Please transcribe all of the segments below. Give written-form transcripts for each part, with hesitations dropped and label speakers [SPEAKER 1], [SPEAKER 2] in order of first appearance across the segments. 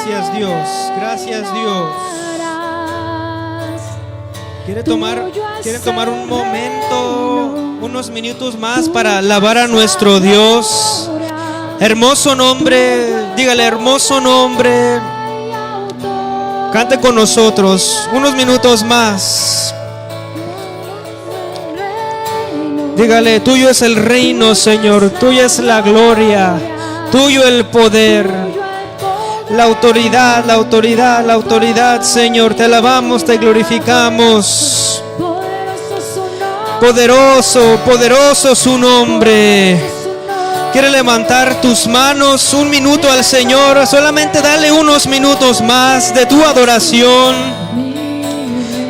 [SPEAKER 1] Gracias Dios, gracias Dios. ¿Quiere tomar un momento, unos minutos más para alabar a nuestro Dios? Hermoso nombre, dígale hermoso nombre. Cante con nosotros unos minutos más. Dígale, tuyo es el reino, Señor, tuya es la gloria, tuyo el poder, la autoridad, la autoridad, la autoridad, Señor. Te alabamos, te glorificamos. Poderoso, poderoso su nombre. Quiere levantar tus manos un minuto al Señor. Solamente dale unos minutos más de tu adoración.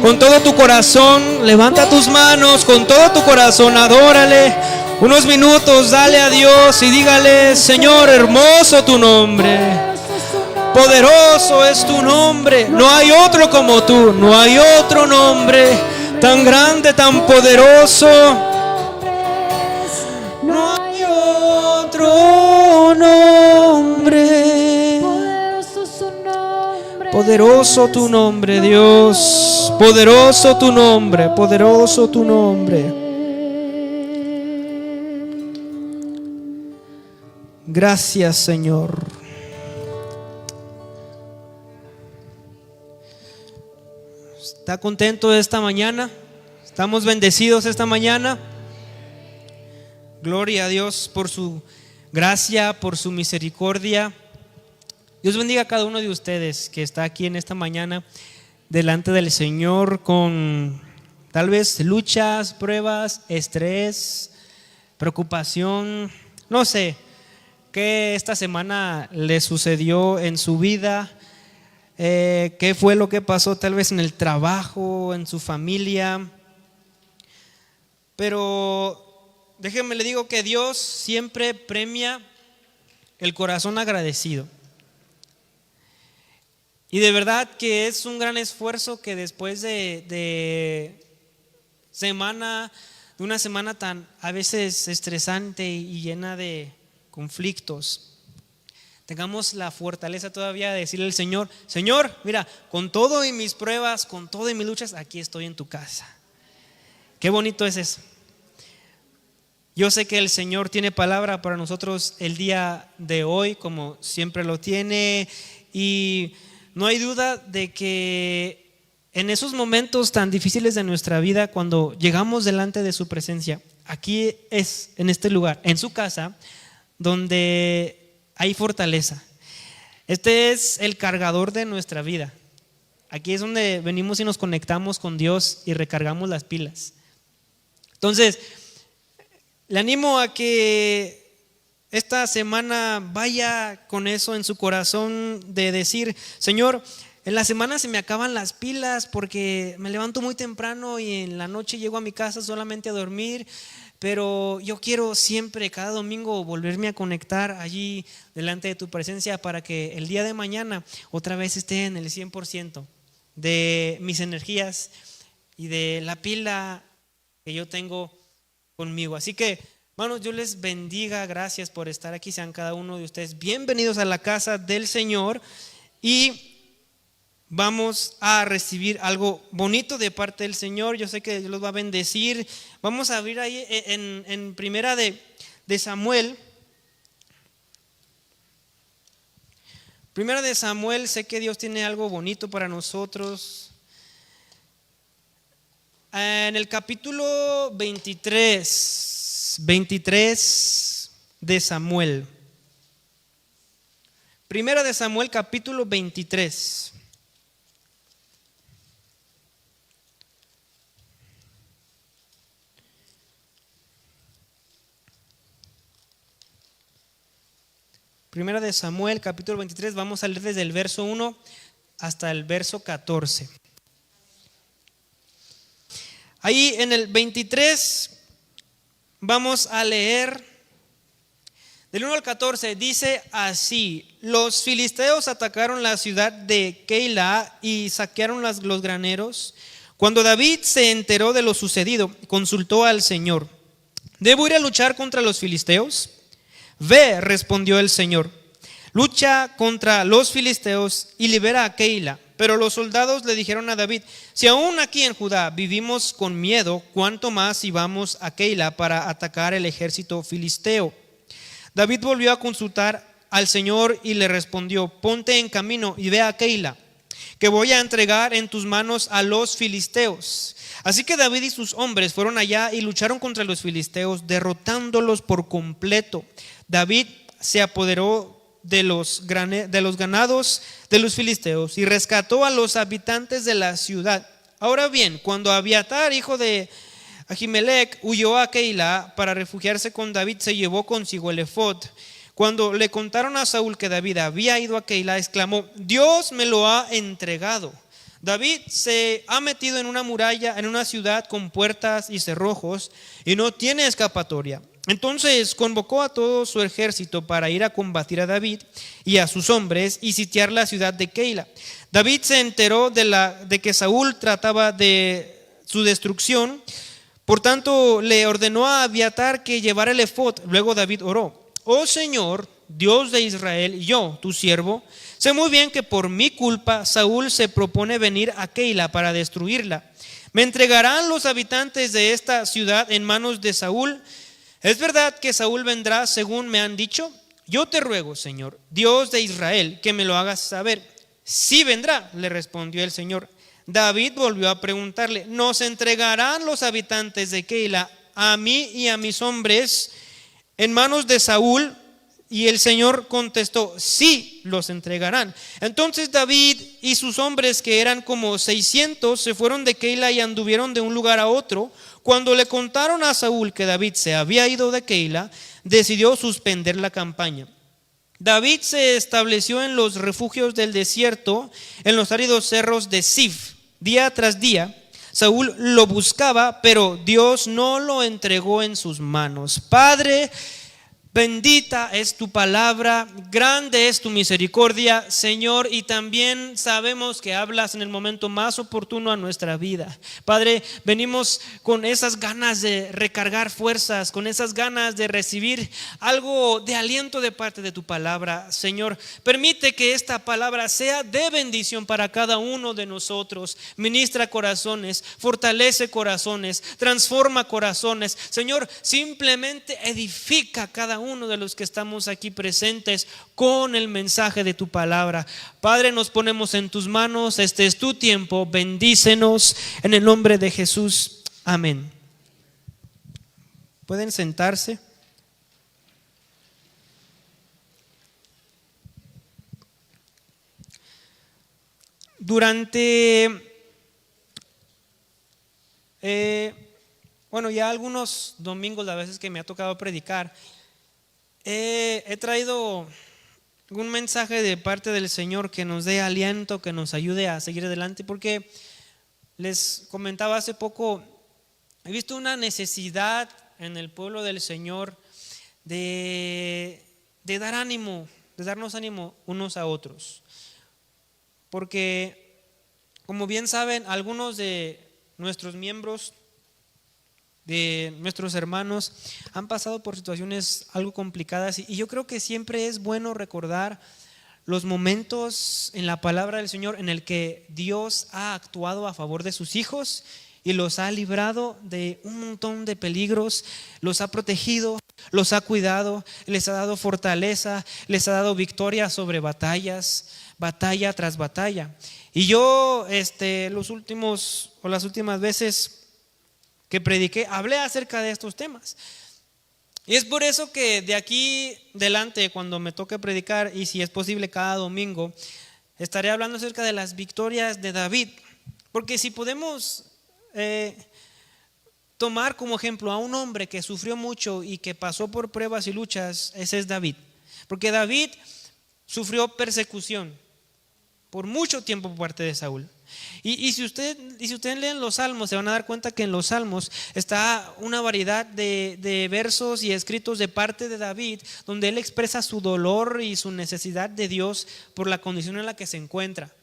[SPEAKER 1] Con todo tu corazón, levanta tus manos con todo tu corazón, adórale. Unos minutos, dale a Dios y dígale, Señor, hermoso tu nombre. Poderoso es tu nombre. No hay otro como tú. No hay otro nombre tan grande, tan poderoso. No hay otro nombre. Poderoso tu nombre, Dios. Poderoso tu nombre. Poderoso tu nombre. Gracias, Señor. ¿Está contento esta mañana? ¿Estamos bendecidos esta mañana? Gloria a Dios por su gracia, por su misericordia. Dios bendiga a cada uno de ustedes que está aquí en esta mañana delante del Señor con tal vez luchas, pruebas, estrés, preocupación. No sé qué esta semana le sucedió en su vida. ¿Qué fue lo que pasó tal vez en el trabajo, en su familia? Pero déjenme le digo que Dios siempre premia el corazón agradecido. Y de verdad que es un gran esfuerzo que después de una semana tan a veces estresante y llena de conflictos, tengamos la fortaleza todavía de decirle al Señor, Señor, mira, con todo y mis pruebas, con todo y mis luchas, aquí estoy en tu casa. Qué bonito es eso. Yo sé que el Señor tiene palabra para nosotros el día de hoy, como siempre lo tiene, y no hay duda de que en esos momentos tan difíciles de nuestra vida, cuando llegamos delante de su presencia, aquí es, en este lugar, en su casa, donde hay fortaleza. Este es el cargador de nuestra vida. Aquí es donde venimos y nos conectamos con Dios y recargamos las pilas. Entonces, le animo a que esta semana vaya con eso en su corazón de decir, Señor, en la semana se me acaban las pilas porque me levanto muy temprano y en la noche llego a mi casa solamente a dormir. Pero yo quiero siempre, cada domingo, volverme a conectar allí delante de tu presencia para que el día de mañana otra vez esté en el 100% de mis energías y de la pila que yo tengo conmigo. Así que, hermanos, yo les bendiga, gracias por estar aquí, sean cada uno de ustedes bienvenidos a la casa del Señor y vamos a recibir algo bonito de parte del Señor. Yo sé que Dios los va a bendecir. Vamos a abrir ahí en primera de Samuel. Primera de Samuel, sé que Dios tiene algo bonito para nosotros. En el capítulo 23 de Samuel. Primera de Samuel, capítulo 23. Primera de Samuel, capítulo 23, vamos a leer desde el verso 1 hasta el verso 14. Ahí en el 23 vamos a leer del 1 al 14, dice así: los filisteos atacaron la ciudad de Keilah y saquearon los graneros. Cuando David se enteró de lo sucedido, consultó al Señor: ¿debo ir a luchar contra los filisteos? Ve, respondió el Señor, lucha contra los filisteos y libera a Keila. Pero los soldados le dijeron a David: si aún aquí en Judá vivimos con miedo, ¿cuánto más si vamos a Keila para atacar el ejército filisteo? David volvió a consultar al Señor y le respondió: ponte en camino y ve a Keila, que voy a entregar en tus manos a los filisteos. Así que David y sus hombres fueron allá y lucharon contra los filisteos, derrotándolos por completo. David se apoderó de los ganados de los filisteos y rescató a los habitantes de la ciudad. Ahora bien, cuando Abiatar, hijo de Ahimelech, huyó a Keila para refugiarse con David, se llevó consigo el efod. Cuando le contaron a Saúl que David había ido a Keila, exclamó: Dios me lo ha entregado. David se ha metido en una muralla, en una ciudad con puertas y cerrojos, y no tiene escapatoria. Entonces convocó a todo su ejército para ir a combatir a David y a sus hombres y sitiar la ciudad de Keila. David se enteró de que Saúl trataba de su destrucción, por tanto le ordenó a Abiatar que llevara el efod. Luego David oró: oh Señor, Dios de Israel, yo, tu siervo, sé muy bien que por mi culpa Saúl se propone venir a Keila para destruirla. ¿Me entregarán los habitantes de esta ciudad en manos de Saúl? ¿Es verdad que Saúl vendrá según me han dicho? Yo te ruego, Señor, Dios de Israel, que me lo hagas saber. Sí vendrá, le respondió el Señor. David volvió a preguntarle: ¿nos entregarán los habitantes de Keila a mí y a mis hombres en manos de Saúl? Y el Señor contestó: sí, los entregarán. Entonces David y sus hombres, que eran como 600, se fueron de Keila y anduvieron de un lugar a otro. Cuando le contaron a Saúl que David se había ido de Keila, decidió suspender la campaña. David se estableció en los refugios del desierto, en los áridos cerros de Sif. Día tras día Saúl lo buscaba, pero Dios no lo entregó en sus manos. Padre, bendita es tu palabra, grande es tu misericordia, Señor, y también sabemos que hablas en el momento más oportuno a nuestra vida. Padre, venimos con esas ganas de recargar fuerzas, con esas ganas de recibir algo de aliento de parte de tu palabra. Señor, permite que esta palabra sea de bendición para cada uno de nosotros. Ministra corazones, fortalece corazones, transforma corazones. Señor, simplemente edifica cada uno de los que estamos aquí presentes con el mensaje de tu palabra. Padre, nos ponemos en tus manos, este es tu tiempo, bendícenos en el nombre de Jesús, amén. Pueden sentarse. Ya algunos domingos, a veces que me ha tocado predicar, he traído un mensaje de parte del Señor que nos dé aliento, que nos ayude a seguir adelante, porque les comentaba hace poco, he visto una necesidad en el pueblo del Señor de dar ánimo, de darnos ánimo unos a otros, porque como bien saben, algunos de nuestros miembros, de nuestros hermanos, han pasado por situaciones algo complicadas, y yo creo que siempre es bueno recordar los momentos en la palabra del Señor en el que Dios ha actuado a favor de sus hijos y los ha librado de un montón de peligros, los ha protegido, los ha cuidado, les ha dado fortaleza, les ha dado victoria sobre batallas, batalla tras batalla. Y yo las últimas veces que prediqué, hablé acerca de estos temas. Y es por eso que de aquí adelante, cuando me toque predicar, y si es posible cada domingo, estaré hablando acerca de las victorias de David. Porque si podemos tomar como ejemplo a un hombre que sufrió mucho y que pasó por pruebas y luchas, ese es David. Porque David sufrió persecución por mucho tiempo por parte de Saúl. Y si ustedes leen los salmos, se van a dar cuenta que en los salmos está una variedad de versos y escritos de parte de David, donde él expresa su dolor y su necesidad de Dios por la condición en la que se encuentra.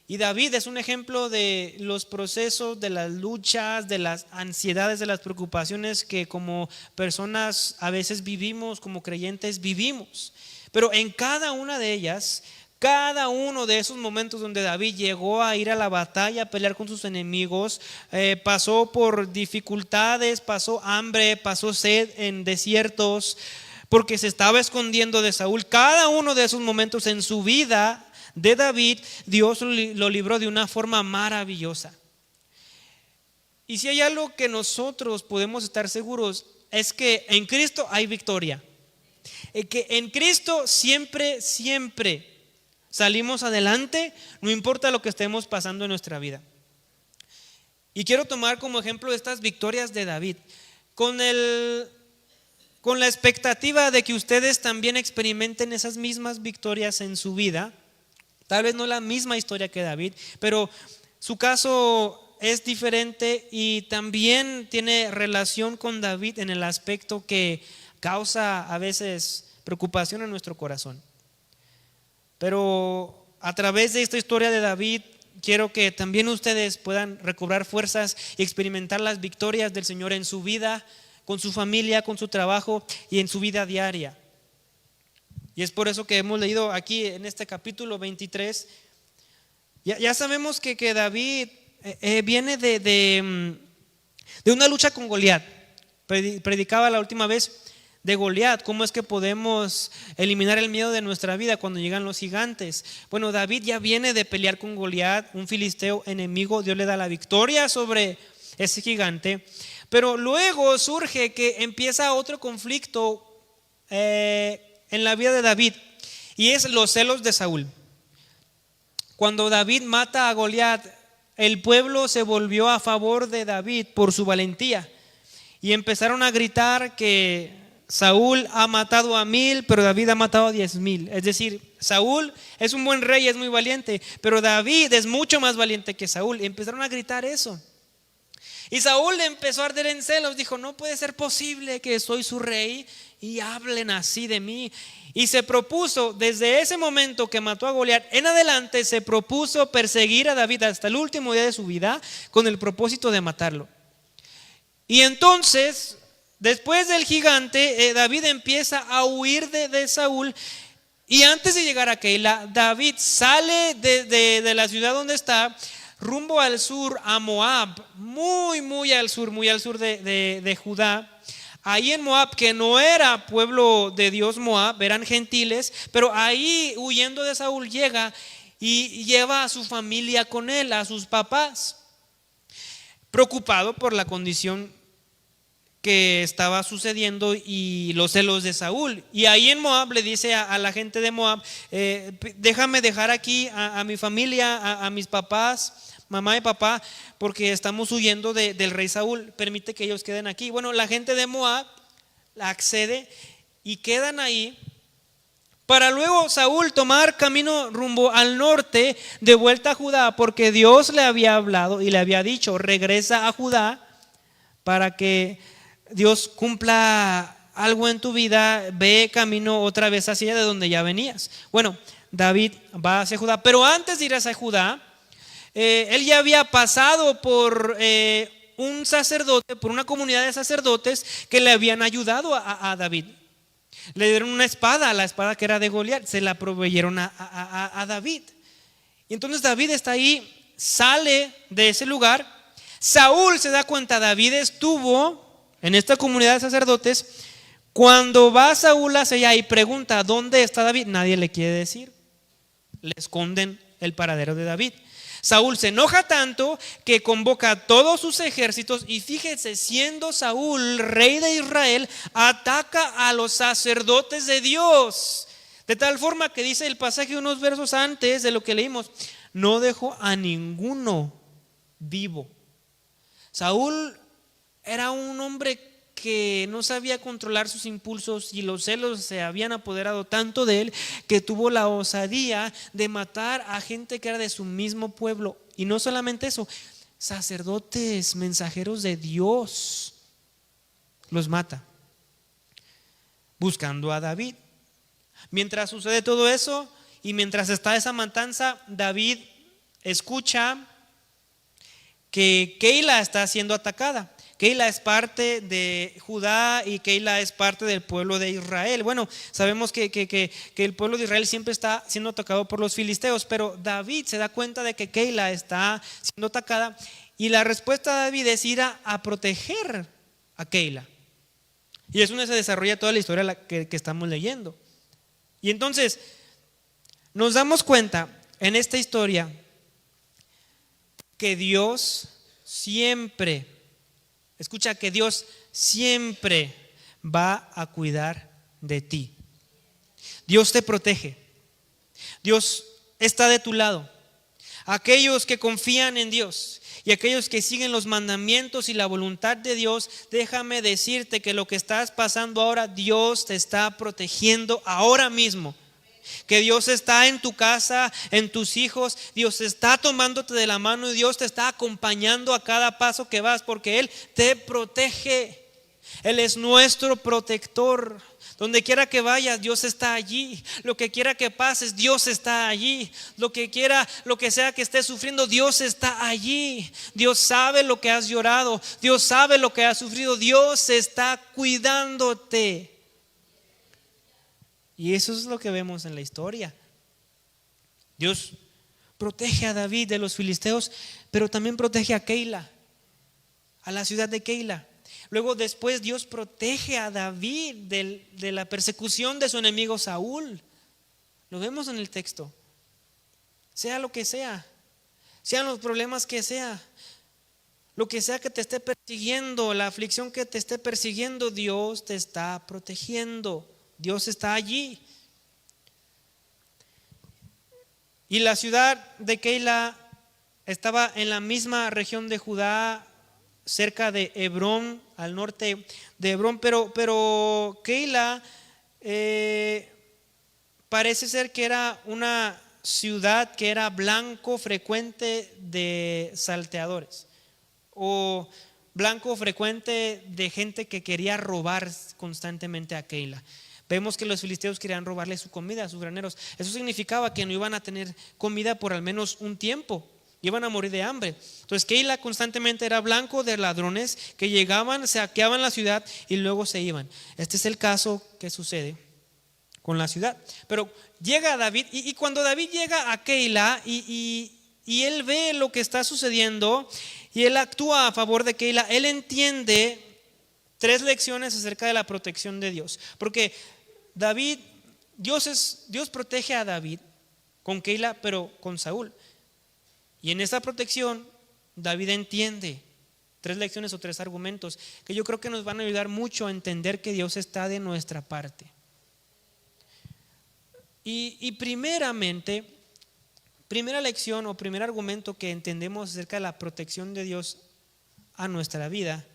[SPEAKER 1] Y David es un ejemplo de los procesos, de las luchas, de las ansiedades, de las preocupaciones que como personas a veces vivimos, como creyentes vivimos. Pero en cada una de ellas, cada uno de esos momentos donde David llegó a ir a la batalla, a pelear con sus enemigos, pasó por dificultades, pasó hambre, pasó sed en desiertos, porque se estaba escondiendo de Saúl. Cada uno de esos momentos en su vida de David, Dios lo libró de una forma maravillosa. Y si hay algo que nosotros podemos estar seguros, es que en Cristo hay victoria. Que en Cristo siempre salimos adelante, no importa lo que estemos pasando en nuestra vida. Y quiero tomar como ejemplo estas victorias de David, con la expectativa de que ustedes también experimenten esas mismas victorias en su vida. Tal vez no la misma historia que David, pero su caso es diferente y también tiene relación con David en el aspecto que causa a veces preocupación en nuestro corazón. Pero a través de esta historia de David, quiero que también ustedes puedan recobrar fuerzas y experimentar las victorias del Señor en su vida, con su familia, con su trabajo y en su vida diaria. Y es por eso que hemos leído aquí en este capítulo 23. Ya sabemos que David viene de una lucha con Goliat. Predicaba la última vez de Goliat, cómo es que podemos eliminar el miedo de nuestra vida cuando llegan los gigantes. Bueno, David ya viene de pelear con Goliat, un filisteo enemigo. Dios le da la victoria sobre ese gigante, pero luego surge que empieza otro conflicto en la vida de David, y es los celos de Saúl. Cuando David mata a Goliat, el pueblo se volvió a favor de David por su valentía y empezaron a gritar que Saúl ha matado a 1000, pero David ha matado a 10,000. Es decir, Saúl es un buen rey, es muy valiente, pero David es mucho más valiente que Saúl. Y empezaron a gritar eso. Y Saúl empezó a arder en celos, dijo: no puede ser posible que soy su rey y hablen así de mí. Y se propuso, desde ese momento que mató a Goliat en adelante, se propuso perseguir a David hasta el último día de su vida con el propósito de matarlo. Y entonces, después del gigante, David empieza a huir de Saúl. Y antes de llegar a Keila, David sale de la ciudad donde está, rumbo al sur a Moab, muy al sur de Judá. Ahí en Moab, que no era pueblo de Dios Moab, eran gentiles, pero ahí, huyendo de Saúl, llega y lleva a su familia con él, a sus papás, preocupado por la condición que estaba sucediendo y los celos de Saúl. Y ahí en Moab le dice a la gente de Moab: déjame dejar aquí a mi familia, a mis papás, mamá y papá, porque estamos huyendo del rey Saúl, permite que ellos queden aquí. Bueno, la gente de Moab accede y quedan ahí, para luego Saúl tomar camino rumbo al norte, de vuelta a Judá, porque Dios le había hablado y le había dicho: regresa a Judá para que Dios cumpla algo en tu vida, ve camino otra vez hacia de donde ya venías. Bueno, David va hacia Judá, pero antes de ir hacia Judá, él ya había pasado por un sacerdote, por una comunidad de sacerdotes que le habían ayudado a David. Le dieron una espada, la espada que era de Goliat, se la proveyeron a David. Y entonces David está ahí, sale de ese lugar. Saúl se da cuenta, David estuvo en esta comunidad de sacerdotes. Cuando va Saúl hacia allá y pregunta: ¿dónde está David?, nadie le quiere decir. Le esconden el paradero de David. Saúl se enoja tanto que convoca a todos sus ejércitos y, fíjense, siendo Saúl rey de Israel, ataca a los sacerdotes de Dios, de tal forma que dice el pasaje unos versos antes de lo que leímos: no dejó a ninguno vivo. Saúl era un hombre que no sabía controlar sus impulsos y los celos se habían apoderado tanto de él que tuvo la osadía de matar a gente que era de su mismo pueblo. Y no solamente eso, sacerdotes, mensajeros de Dios, los mata, buscando a David. Mientras sucede todo eso y mientras está esa matanza, David escucha que Keila está siendo atacada. Keila es parte de Judá y Keila es parte del pueblo de Israel. Bueno, sabemos que el pueblo de Israel siempre está siendo atacado por los filisteos, pero David se da cuenta de que Keila está siendo atacada y la respuesta de David es ir a proteger a Keila. Y es donde se desarrolla toda la historia que estamos leyendo. Y entonces nos damos cuenta en esta historia que Dios siempre, escucha, que Dios siempre va a cuidar de ti. Dios te protege. Dios está de tu lado. Aquellos que confían en Dios y aquellos que siguen los mandamientos y la voluntad de Dios, déjame decirte que lo que estás pasando ahora, Dios te está protegiendo ahora mismo. Que Dios está en tu casa, en tus hijos. Dios está tomándote de la mano y Dios te está acompañando a cada paso que vas, porque Él te protege. Él es nuestro protector. Donde quiera que vayas, Dios está allí. Lo que quiera que pases, Dios está allí. Lo que sea que estés sufriendo, Dios está allí. Dios sabe lo que has llorado. Dios sabe lo que has sufrido. Dios está cuidándote. Y eso es lo que vemos en la historia. Dios protege a David de los filisteos, pero también protege a Keila, a la ciudad de Keila. Luego después Dios protege a David de la persecución de su enemigo Saúl. Lo vemos en el texto. Sea lo que sea, sean los problemas que sea, lo que sea que te esté persiguiendo, la aflicción que te esté persiguiendo, Dios te está protegiendo. Dios está allí. Y la ciudad de Keila estaba en la misma región de Judá, cerca de Hebrón, al norte de Hebrón, pero Keila parece ser que era una ciudad que era blanco frecuente de salteadores o blanco frecuente de gente que quería robar constantemente a Keila. Vemos que los filisteos querían robarle su comida a sus graneros. Eso significaba que no iban a tener comida por al menos un tiempo. Iban a morir de hambre. Entonces Keila constantemente era blanco de ladrones que llegaban, saqueaban la ciudad y luego se iban. Este es el caso que sucede con la ciudad. Pero llega David y cuando David llega a Keila y él ve lo que está sucediendo y él actúa a favor de Keila, él entiende 3 lecciones acerca de la protección de Dios. Porque Dios protege a David con Keila, pero con Saúl. Y en esa protección, David entiende 3 lecciones o 3 argumentos que yo creo que nos van a ayudar mucho a entender que Dios está de nuestra parte. Y primeramente, primera lección o primer argumento que entendemos acerca de la protección de Dios a nuestra vida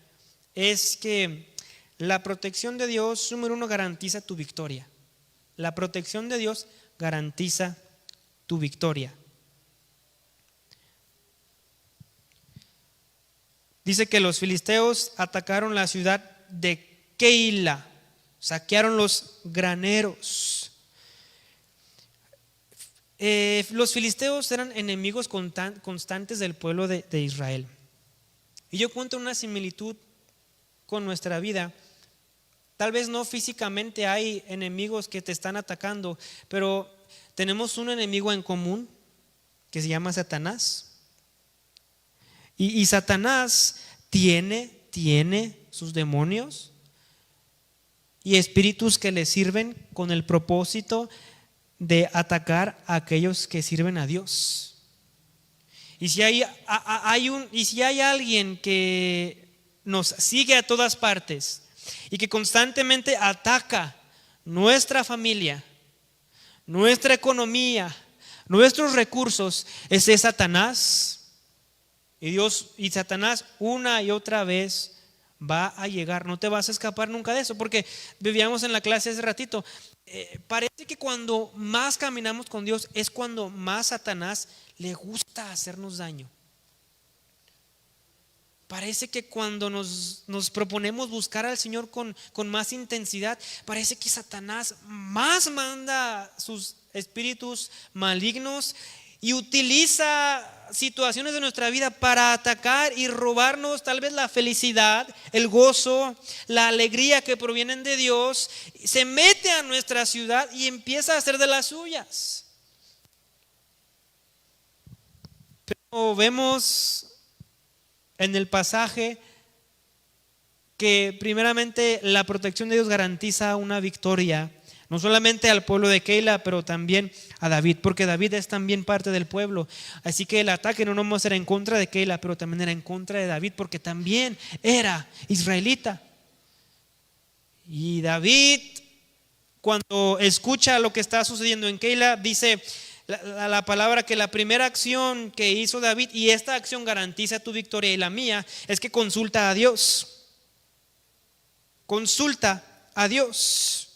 [SPEAKER 1] es que la protección de Dios, número 1, garantiza tu victoria. La protección de Dios garantiza tu victoria. Dice que los filisteos atacaron la ciudad de Keila, saquearon los graneros. Los filisteos eran enemigos constantes del pueblo de Israel. Y yo encuentro una similitud con nuestra vida. Tal vez no físicamente hay enemigos que te están atacando, pero tenemos un enemigo en común que se llama Satanás. Y Satanás tiene sus demonios y espíritus que le sirven con el propósito de atacar a aquellos que sirven a Dios. Y si hay alguien que nos sigue a todas partes y que constantemente ataca nuestra familia, nuestra economía, nuestros recursos, ese es Satanás. Y Satanás una y otra vez va a llegar. No te vas a escapar nunca de eso, porque vivíamos en la clase hace ratito. Parece que cuando más caminamos con Dios es cuando más Satanás le gusta hacernos daño. Parece que cuando nos proponemos buscar al Señor con más intensidad, parece que Satanás más manda sus espíritus malignos y utiliza situaciones de nuestra vida para atacar y robarnos tal vez la felicidad, el gozo, la alegría que provienen de Dios. Se mete a nuestra ciudad y empieza a hacer de las suyas. Pero vemos en el pasaje que primeramente la protección de Dios garantiza una victoria, no solamente al pueblo de Keila, pero también a David, porque David es también parte del pueblo. Así que el ataque no nomás era en contra de Keila, pero también era en contra de David, porque también era israelita. Y David, cuando escucha lo que está sucediendo en Keila, dice la palabra que la primera acción que hizo David, y esta acción garantiza tu victoria y la mía, es que consulta a Dios. Consulta a Dios.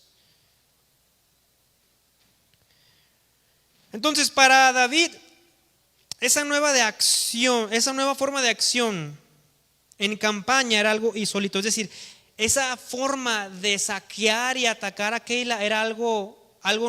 [SPEAKER 1] Entonces, para David, esa nueva forma de acción en campaña era algo insólito. Es decir, esa forma de saquear y atacar a Keila era algo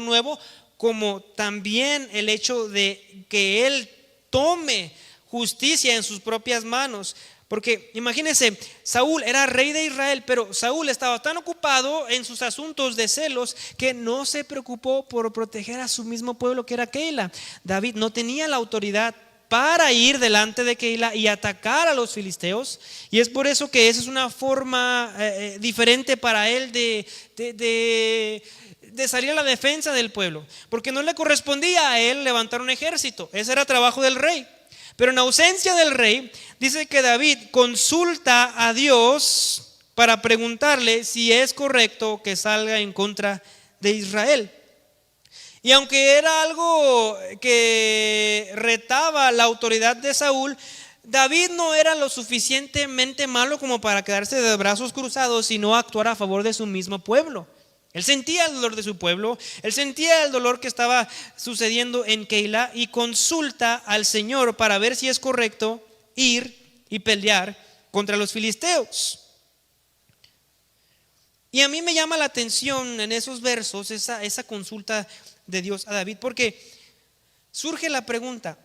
[SPEAKER 1] nuevo, como también el hecho de que él tome justicia en sus propias manos. Porque imagínense, Saúl era rey de Israel, pero Saúl estaba tan ocupado en sus asuntos de celos que no se preocupó por proteger a su mismo pueblo, que era Keila. David no tenía la autoridad para ir delante de Keila y atacar a los filisteos, y es por eso que esa es una forma diferente para él de salir a la defensa del pueblo, porque no le correspondía a él levantar un ejército. Ese era trabajo del rey. Pero en ausencia del rey, dice que David consulta a Dios para preguntarle si es correcto que salga en contra de Israel. Y aunque era algo que retaba la autoridad de Saúl, David no era lo suficientemente malo como para quedarse de brazos cruzados y no actuar a favor de su mismo pueblo. Él sentía el dolor de su pueblo, él sentía el dolor que estaba sucediendo en Keila, y consulta al Señor para ver si es correcto ir y pelear contra los filisteos. Y a mí me llama la atención en esos versos esa consulta de Dios a David, porque surge la pregunta: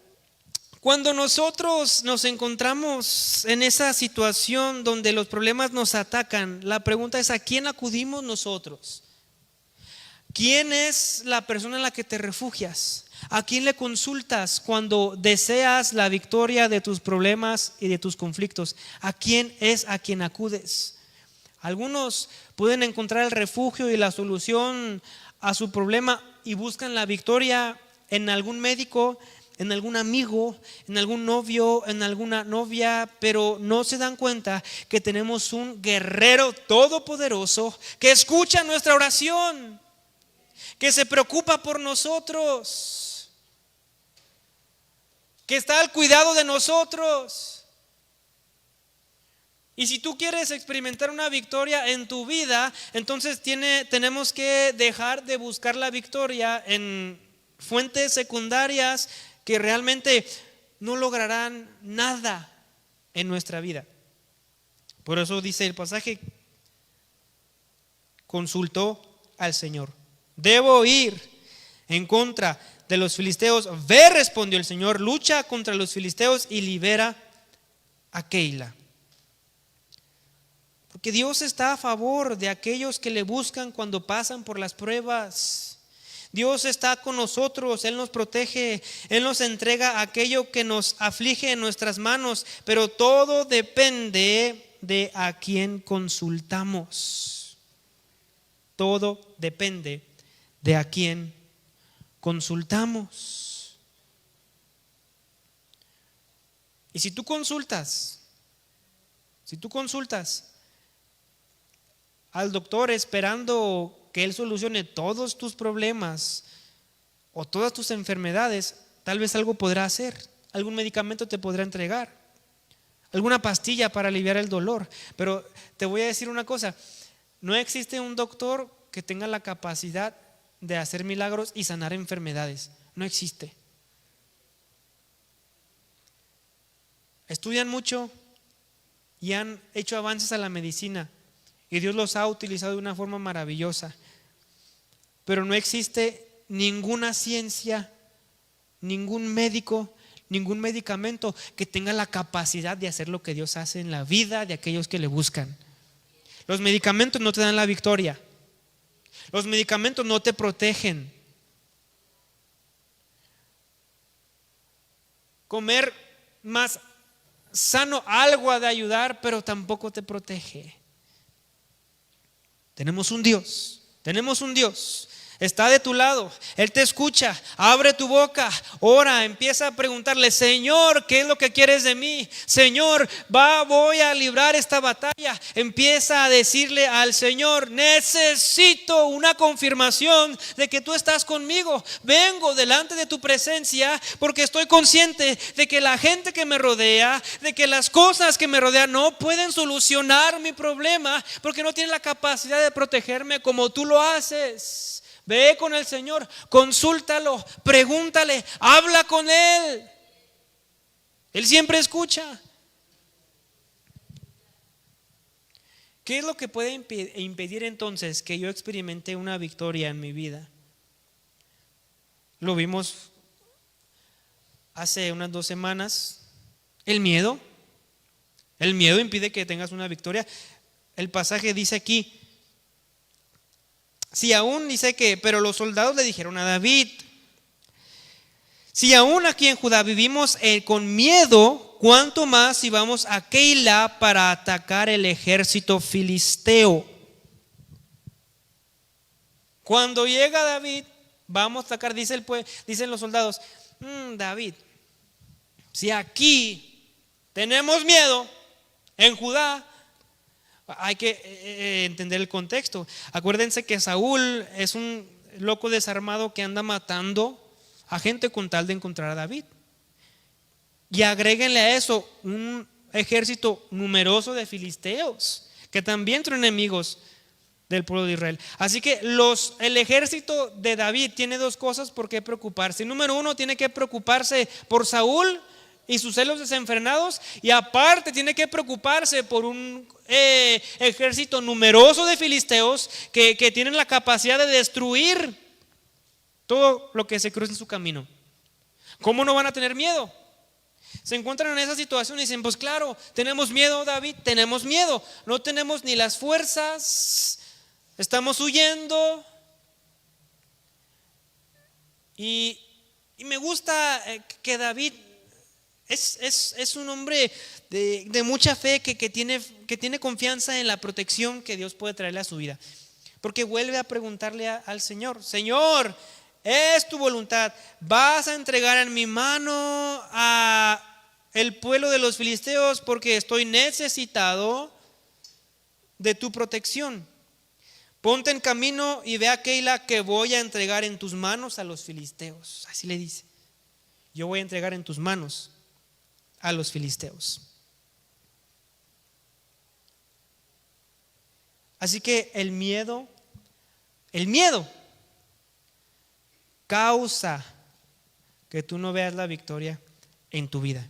[SPEAKER 1] cuando nosotros nos encontramos en esa situación donde los problemas nos atacan, la pregunta es: ¿a quién acudimos nosotros? ¿Quién es la persona en la que te refugias? ¿A quién le consultas cuando deseas la victoria de tus problemas y de tus conflictos? ¿A quién es a quien acudes? Algunos pueden encontrar el refugio y la solución a su problema y buscan la victoria en algún médico, en algún amigo, en algún novio, en alguna novia, pero no se dan cuenta que tenemos un guerrero todopoderoso que escucha nuestra oración, que se preocupa por nosotros, que está al cuidado de nosotros. Y si tú quieres experimentar una victoria en tu vida, entonces tenemos que dejar de buscar la victoria en fuentes secundarias que realmente no lograrán nada en nuestra vida. Por eso dice el pasaje: consultó al Señor. Debo ir en contra de los filisteos. Ve, respondió el Señor, lucha contra los filisteos y libera a Keila. Porque Dios está a favor de aquellos que le buscan cuando pasan por las pruebas. Dios está con nosotros, Él nos protege, Él nos entrega aquello que nos aflige en nuestras manos, pero todo depende de a quién consultamos. Todo depende de a quién consultamos. Y si tú consultas al doctor esperando que él solucione todos tus problemas o todas tus enfermedades, tal vez algo podrá hacer, algún medicamento te podrá entregar, alguna pastilla para aliviar el dolor. Pero te voy a decir una cosa: no existe un doctor que tenga la capacidad de hacer milagros y sanar enfermedades. No existe. Estudian mucho y han hecho avances a la medicina, y Dios los ha utilizado de una forma maravillosa, pero no existe ninguna ciencia, ningún médico, ningún medicamento que tenga la capacidad de hacer lo que Dios hace en la vida de aquellos que le buscan. Los medicamentos no te dan la victoria. Los medicamentos no te protegen. Comer más sano algo ha de ayudar, pero tampoco te protege. Tenemos un Dios. Está de tu lado, Él te escucha. Abre tu boca, ora, empieza a preguntarle: Señor, ¿qué es lo que quieres de mí? Señor, voy a librar esta batalla. Empieza a decirle al Señor: necesito una confirmación de que tú estás conmigo. Vengo delante de tu presencia porque estoy consciente de que la gente que me rodea, de que las cosas que me rodean no pueden solucionar mi problema, porque no tienen la capacidad de protegerme como tú lo haces. Ve con el Señor, consúltalo, pregúntale, habla con Él. Él siempre escucha. ¿Qué es lo que puede impedir entonces que yo experimente una victoria en mi vida? Lo vimos hace unas 2 semanas. El miedo impide que tengas una victoria. El pasaje dice aquí, pero los soldados le dijeron a David: si aún aquí en Judá vivimos con miedo, ¿cuánto más si vamos a Keila para atacar el ejército filisteo? Cuando llega David, vamos a atacar, dicen los soldados: David, si aquí tenemos miedo en Judá, hay que entender el contexto. Acuérdense que Saúl es un loco desarmado que anda matando a gente con tal de encontrar a David. Y agréguenle a eso un ejército numeroso de filisteos que también son enemigos del pueblo de Israel. Así que el ejército de David tiene 2 cosas por qué preocuparse. Número 1, tiene que preocuparse por Saúl y sus celos desenfrenados, y aparte tiene que preocuparse por un ejército numeroso de filisteos que tienen la capacidad de destruir todo lo que se cruce en su camino. ¿Cómo no van a tener miedo? Se encuentran en esa situación y dicen: pues claro, tenemos miedo, David, tenemos miedo. No tenemos ni las fuerzas, estamos huyendo. Y me gusta que David es un hombre de mucha fe que tiene confianza en la protección que Dios puede traerle a su vida. Porque vuelve a preguntarle al Señor: Señor, es tu voluntad, ¿vas a entregar en mi mano a el pueblo de los filisteos? Porque estoy necesitado de tu protección. Ponte en camino y ve a Keila, que voy a entregar en tus manos a los filisteos. Así le dice: yo voy a entregar en tus manos a los filisteos. Así que el miedo causa que tú no veas la victoria en tu vida.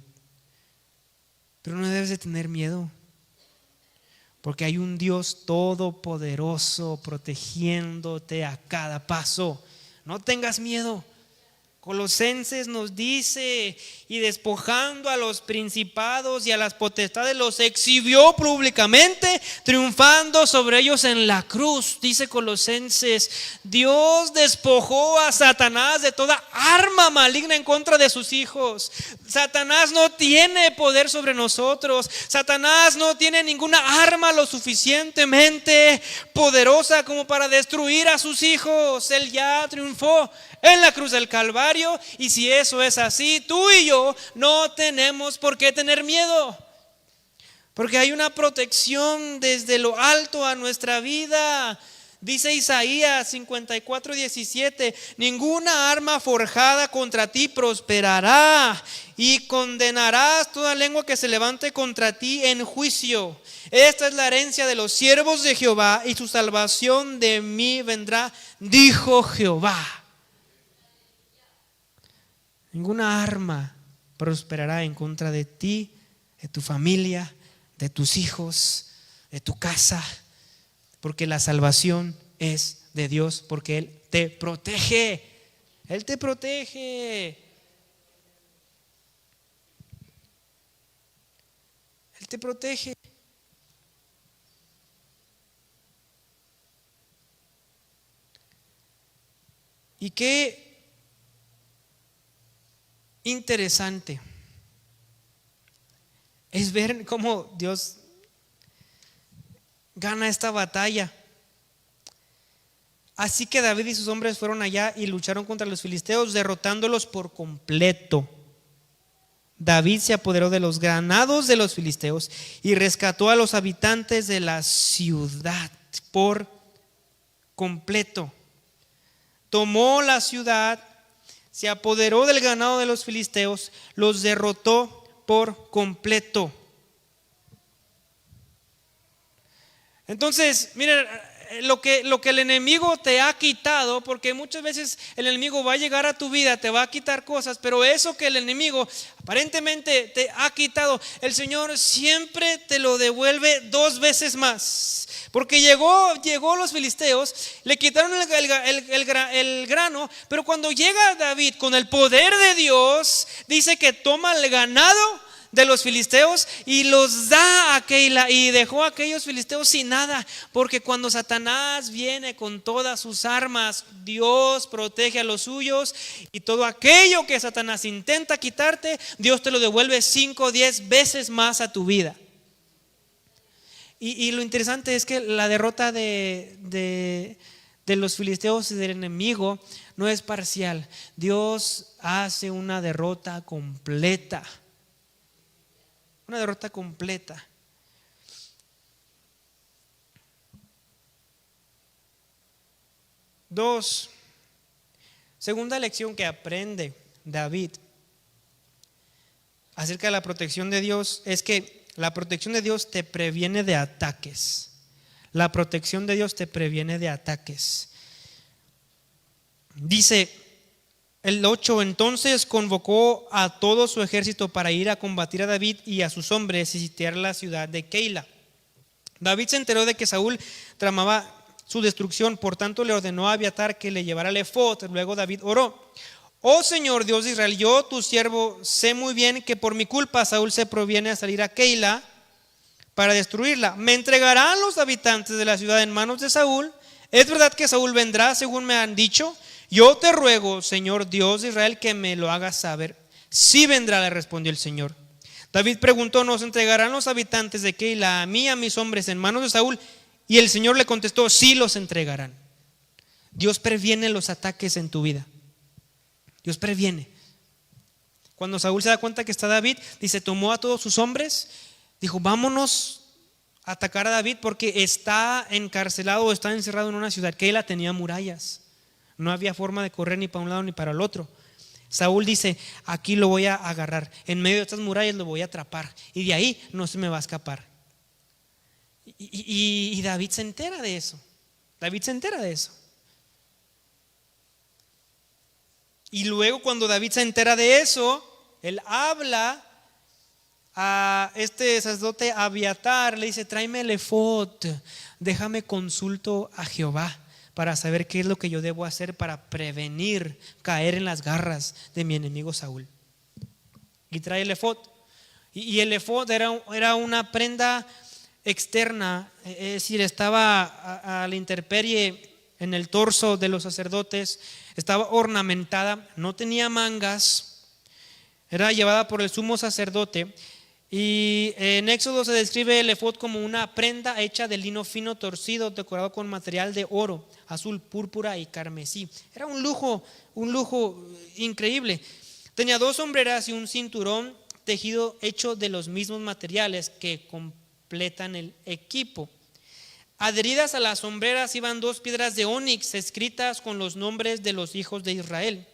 [SPEAKER 1] Pero no debes de tener miedo, porque hay un Dios todopoderoso protegiéndote a cada paso. No tengas miedo. Colosenses nos dice: y despojando a los principados y a las potestades, los exhibió públicamente, triunfando sobre ellos en la cruz. Dice Colosenses: Dios despojó a Satanás de toda arma maligna en contra de sus hijos. Satanás no tiene poder sobre nosotros. Satanás no tiene ninguna arma lo suficientemente poderosa como para destruir a sus hijos. Él ya triunfó en la cruz del Calvario, y si eso es así, tú y yo no tenemos por qué tener miedo, porque hay una protección desde lo alto a nuestra vida. Dice Isaías 54:17: ninguna arma forjada contra ti prosperará, y condenarás toda lengua que se levante contra ti en juicio. Esta es la herencia de los siervos de Jehová, y su salvación de mí vendrá, dijo Jehová. Ninguna arma prosperará en contra de ti, de tu familia, de tus hijos, de tu casa, porque la salvación es de Dios, porque Él te protege. Él te protege. te protege. Y qué interesante es ver cómo Dios gana esta batalla. Así que David y sus hombres fueron allá y lucharon contra los filisteos, derrotándolos por completo. David se apoderó de los granados de los filisteos y rescató a los habitantes de la ciudad por completo. Tomó la ciudad, se apoderó del ganado de los filisteos, los derrotó por completo. Entonces, miren, lo que el enemigo te ha quitado, porque muchas veces el enemigo va a llegar a tu vida, te va a quitar cosas, pero eso que el enemigo aparentemente te ha quitado, el Señor siempre te lo devuelve 2 veces más. Porque llegó los filisteos, le quitaron el grano, pero cuando llega David con el poder de Dios, dice que toma el ganado de los filisteos y los da a Keila, y dejó a aquellos filisteos sin nada. Porque cuando Satanás viene con todas sus armas, Dios protege a los suyos, y todo aquello que Satanás intenta quitarte, Dios te lo devuelve 5 o 10 veces más a tu vida. Y lo interesante es que la derrota de los filisteos y del enemigo no es parcial. Dios hace una derrota completa. Una derrota completa. Dos, segunda lección que aprende David acerca de la protección de Dios es que la protección de Dios te previene de ataques. La protección de Dios te previene de ataques. Dice el 8: entonces convocó a todo su ejército para ir a combatir a David y a sus hombres y sitiar la ciudad de Keila. David se enteró de que Saúl tramaba su destrucción, por tanto le ordenó a Abiatar que le llevara el efod. Luego David oró: oh Señor Dios de Israel, yo tu siervo sé muy bien que por mi culpa Saúl se proviene a salir a Keila para destruirla. ¿Me entregarán los habitantes de la ciudad en manos de Saúl? ¿Es verdad que Saúl vendrá según me han dicho? Yo te ruego, Señor Dios de Israel, que me lo hagas saber. Sí vendrá, le respondió el Señor. David preguntó: ¿nos entregarán los habitantes de Keila a mí y a mis hombres en manos de Saúl? Y el Señor le contestó: sí los entregarán. Dios previene los ataques en tu vida. Dios previene. Cuando Saúl se da cuenta que está David, dice, tomó a todos sus hombres, dijo: vámonos a atacar a David porque está encarcelado o está encerrado en una ciudad. Keila tenía murallas. No había forma de correr ni para un lado ni para el otro. Saúl dice: aquí lo voy a agarrar, en medio de estas murallas lo voy a atrapar, y de ahí no se me va a escapar. Y David se entera de eso. David se entera de eso. Y luego cuando David se entera de eso, él habla a este sacerdote Abiatar, le dice: tráeme el efod, déjame consulto a Jehová para saber qué es lo que yo debo hacer para prevenir caer en las garras de mi enemigo Saúl. Y trae el efod. Y el efod era una prenda externa, es decir, estaba a la intemperie en el torso de los sacerdotes, estaba ornamentada, no tenía mangas, era llevada por el sumo sacerdote. Y en Éxodo se describe el efod como una prenda hecha de lino fino torcido, decorado con material de oro, azul, púrpura y carmesí. Era un lujo increíble. Tenía 2 sombreras y un cinturón tejido hecho de los mismos materiales que completan el equipo. Adheridas a las sombreras iban 2 piedras de ónix escritas con los nombres de los hijos de Israel.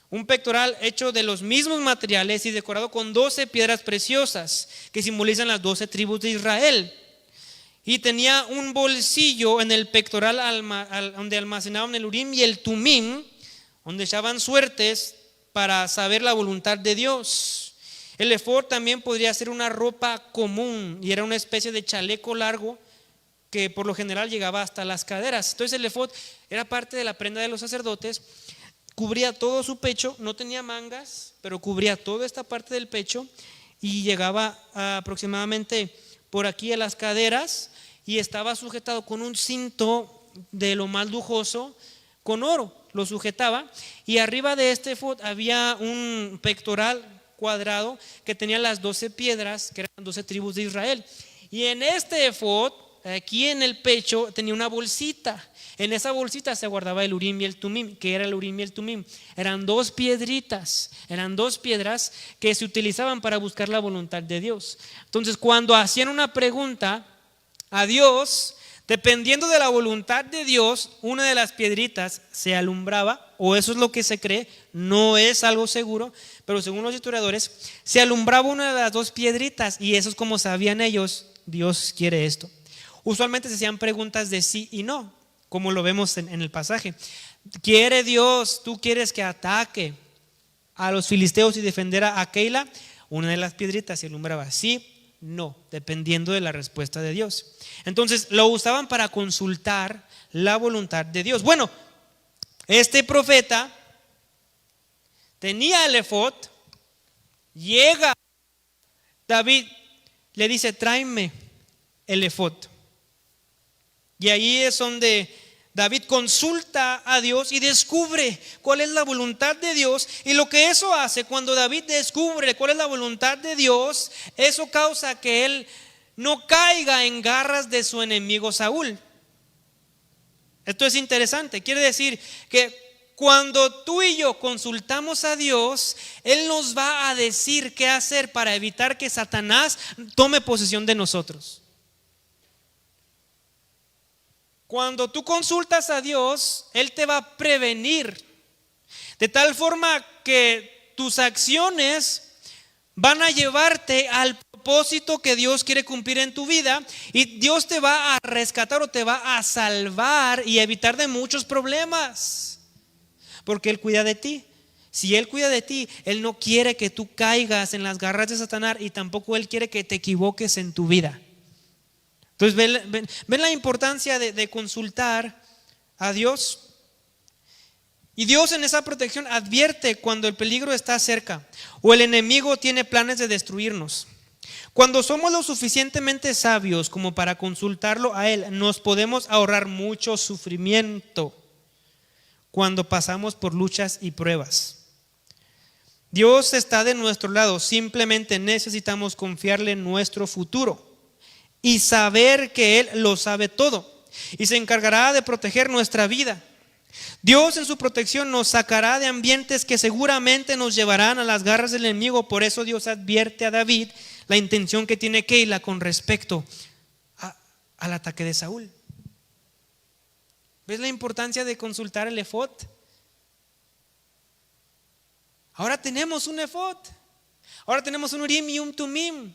[SPEAKER 1] Un pectoral hecho de los mismos materiales y decorado con 12 piedras preciosas que simbolizan las 12 tribus de Israel. Y tenía un bolsillo en el pectoral donde almacenaban el Urim y el Tumim, donde echaban suertes para saber la voluntad de Dios. El efod también podría ser una ropa común y era una especie de chaleco largo que por lo general llegaba hasta las caderas. Entonces el efod era parte de la prenda de los sacerdotes. Cubría todo su pecho, no tenía mangas, pero cubría toda esta parte del pecho. y llegaba aproximadamente por aquí a las caderas y estaba sujetado con un cinto de lo más lujoso con oro, lo sujetaba, y arriba de este efod había un pectoral cuadrado que tenía las 12 piedras que eran 12 tribus de Israel, y en este efod, aquí en el pecho, tenía una bolsita. En esa bolsita se guardaba el Urim y el Tumim. ¿Qué era el Urim y el Tumim? Eran dos piedritas, eran dos piedras que se utilizaban para buscar la voluntad de Dios. Entonces, cuando hacían una pregunta a Dios, dependiendo de la voluntad de Dios, una de las piedritas se alumbraba, o eso es lo que se cree, no es algo seguro, pero según los historiadores, se alumbraba una de las dos piedritas, y eso es como sabían ellos, Dios quiere esto. Usualmente se hacían preguntas de sí y no, como lo vemos en el pasaje. ¿Quiere Dios, tú quieres que ataque a los filisteos y defender a Keila? Una de las piedritas se alumbraba, sí, no, dependiendo de la respuesta de Dios. Entonces lo usaban para consultar la voluntad de Dios. Bueno, este profeta tenía el efod, llega David, le dice: tráeme el efod. Y ahí es donde David consulta a Dios y descubre cuál es la voluntad de Dios. Y lo que eso hace, cuando David descubre cuál es la voluntad de Dios, eso causa que él no caiga en garras de su enemigo Saúl. Esto es interesante. Quiere decir que cuando tú y yo consultamos a Dios, Él nos va a decir qué hacer para evitar que Satanás tome posesión de nosotros. Cuando tú consultas a Dios, Él te va a prevenir, de tal forma que tus acciones van a llevarte al propósito que Dios quiere cumplir en tu vida, y Dios te va a rescatar o te va a salvar y evitar de muchos problemas, porque Él cuida de ti. Si Él cuida de ti, Él no quiere que tú caigas en las garras de Satanás, y tampoco Él quiere que te equivoques en tu vida. Entonces ven la importancia de consultar a Dios. Y Dios en esa protección advierte cuando el peligro está cerca o el enemigo tiene planes de destruirnos. Cuando somos lo suficientemente sabios como para consultarlo a Él, nos podemos ahorrar mucho sufrimiento cuando pasamos por luchas y pruebas. Dios está de nuestro lado, simplemente necesitamos confiarle en nuestro futuro y saber que Él lo sabe todo y se encargará de proteger nuestra vida. Dios en su protección nos sacará de ambientes que seguramente nos llevarán a las garras del enemigo. Por eso Dios advierte a David la intención que tiene Keila con respecto al ataque de Saúl. ¿Ves la importancia de consultar el efod? Ahora tenemos un efod, ahora tenemos un Urim y un Tumim.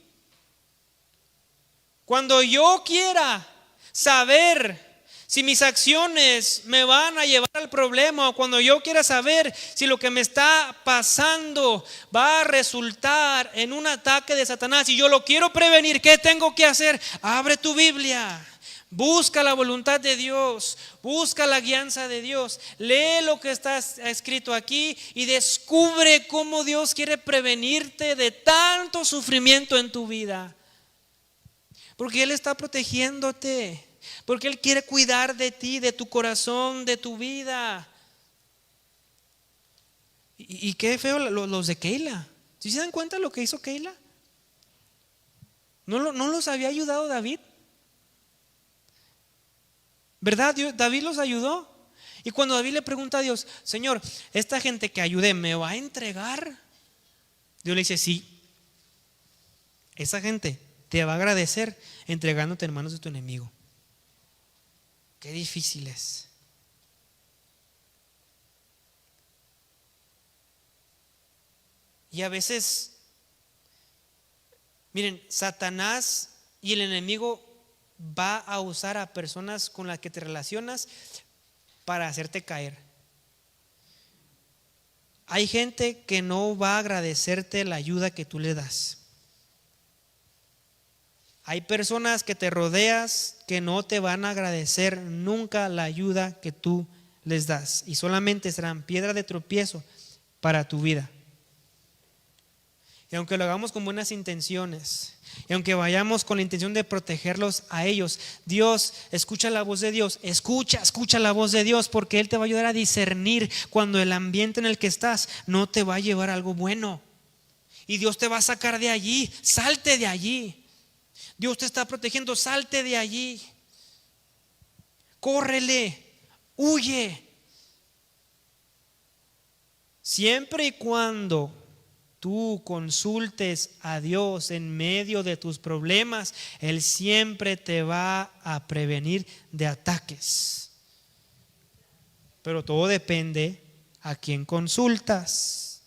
[SPEAKER 1] Cuando yo quiera saber si mis acciones me van a llevar al problema, o cuando yo quiera saber si lo que me está pasando va a resultar en un ataque de Satanás y yo lo quiero prevenir, ¿qué tengo que hacer? Abre tu Biblia, busca la voluntad de Dios, busca la guianza de Dios, lee lo que está escrito aquí y descubre cómo Dios quiere prevenirte de tanto sufrimiento en tu vida. Porque Él está protegiéndote, porque Él quiere cuidar de ti, de tu corazón, de tu vida. Y qué feo los de Keila. ¿Sí se dan cuenta lo que hizo Keila? ¿No los había ayudado David? ¿Verdad? David los ayudó. Y cuando David le pregunta a Dios: Señor, esta gente que ayudé, ¿me va a entregar? Dios le dice: sí, esa gente te va a agradecer entregándote en manos de tu enemigo. Qué difícil es. Y a veces, miren, Satanás y el enemigo va a usar a personas con las que te relacionas para hacerte caer. Hay gente que no va a agradecerte la ayuda que tú le das. Hay personas que te rodeas que no te van a agradecer nunca la ayuda que tú les das, y solamente serán piedra de tropiezo para tu vida. y aunque lo hagamos con buenas intenciones, y aunque vayamos con la intención de protegerlos a ellos, Dios, escucha la voz de Dios, escucha la voz de Dios, porque Él te va a ayudar a discernir cuando el ambiente en el que estás no te va a llevar a algo bueno. Y Dios te va a sacar de allí, salte de allí. Dios te está protegiendo, salte de allí. Córrele, huye. Siempre y cuando tú consultes a Dios en medio de tus problemas, Él siempre te va a prevenir de ataques. Pero todo depende a quién consultas.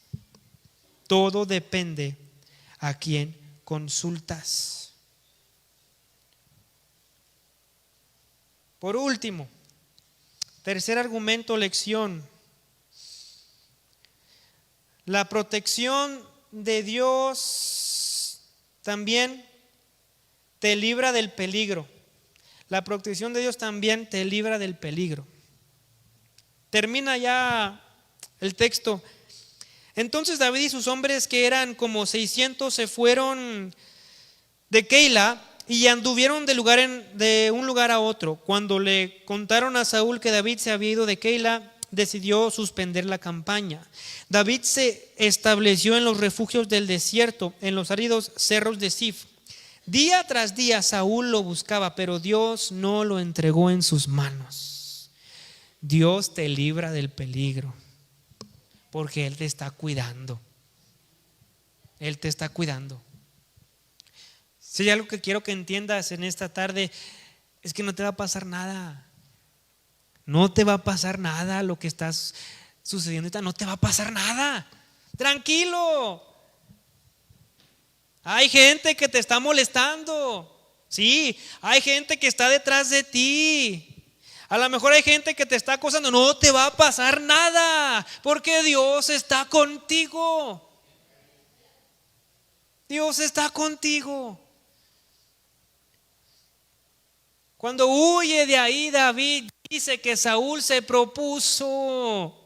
[SPEAKER 1] Todo depende a quién consultas. Por último, tercer argumento, lección. La protección de Dios también te libra del peligro. La protección de Dios también te libra del peligro. Termina ya el texto. Entonces David y sus hombres, que eran como 600, se fueron de Keila y anduvieron de un lugar a otro. Cuando le contaron a Saúl que David se había ido de Keila, decidió suspender la campaña. David se estableció en los refugios del desierto, en los áridos cerros de Sif. Día tras día Saúl lo buscaba, pero Dios no lo entregó en sus manos. Dios te libra del peligro, porque Él te está cuidando. Él te está cuidando. Si hay algo que quiero que entiendas en esta tarde, es que no te va a pasar nada. No te va a pasar nada lo que está sucediendo ahorita, no te va a pasar nada. Tranquilo. Hay gente que te está molestando. Sí, hay gente que está detrás de ti. A lo mejor hay gente que te está acosando. No te va a pasar nada, porque Dios está contigo. Dios está contigo. Cuando huye de ahí, David dice que Saúl se propuso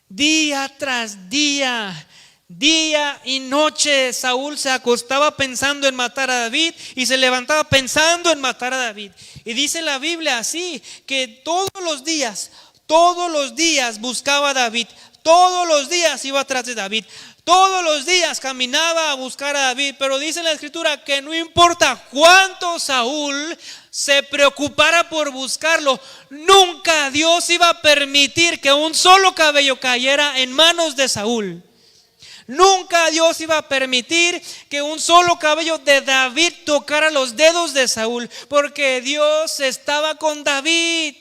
[SPEAKER 1] día tras día, día y noche. Saúl se acostaba pensando en matar a David y se levantaba pensando en matar a David. Y dice la Biblia así, que todos los días buscaba a David, todos los días iba atrás de David, todos los días caminaba a buscar a David. Pero dice en la escritura que no importa cuánto Saúl se preocupara por buscarlo, nunca Dios iba a permitir que un solo cabello cayera en manos de Saúl. Nunca Dios iba a permitir que un solo cabello de David tocara los dedos de Saúl, porque Dios estaba con David.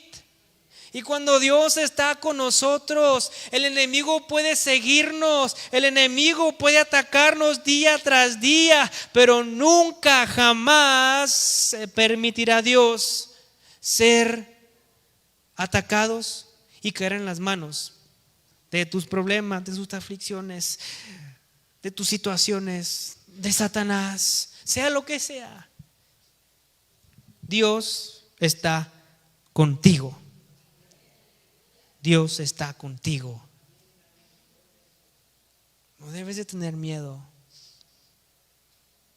[SPEAKER 1] Y cuando Dios está con nosotros, el enemigo puede seguirnos, el enemigo puede atacarnos día tras día, pero nunca jamás permitirá Dios ser atacados y caer en las manos de tus problemas, de tus aflicciones, de tus situaciones, de Satanás, sea lo que sea. Dios está contigo. Dios está contigo. No debes de tener miedo.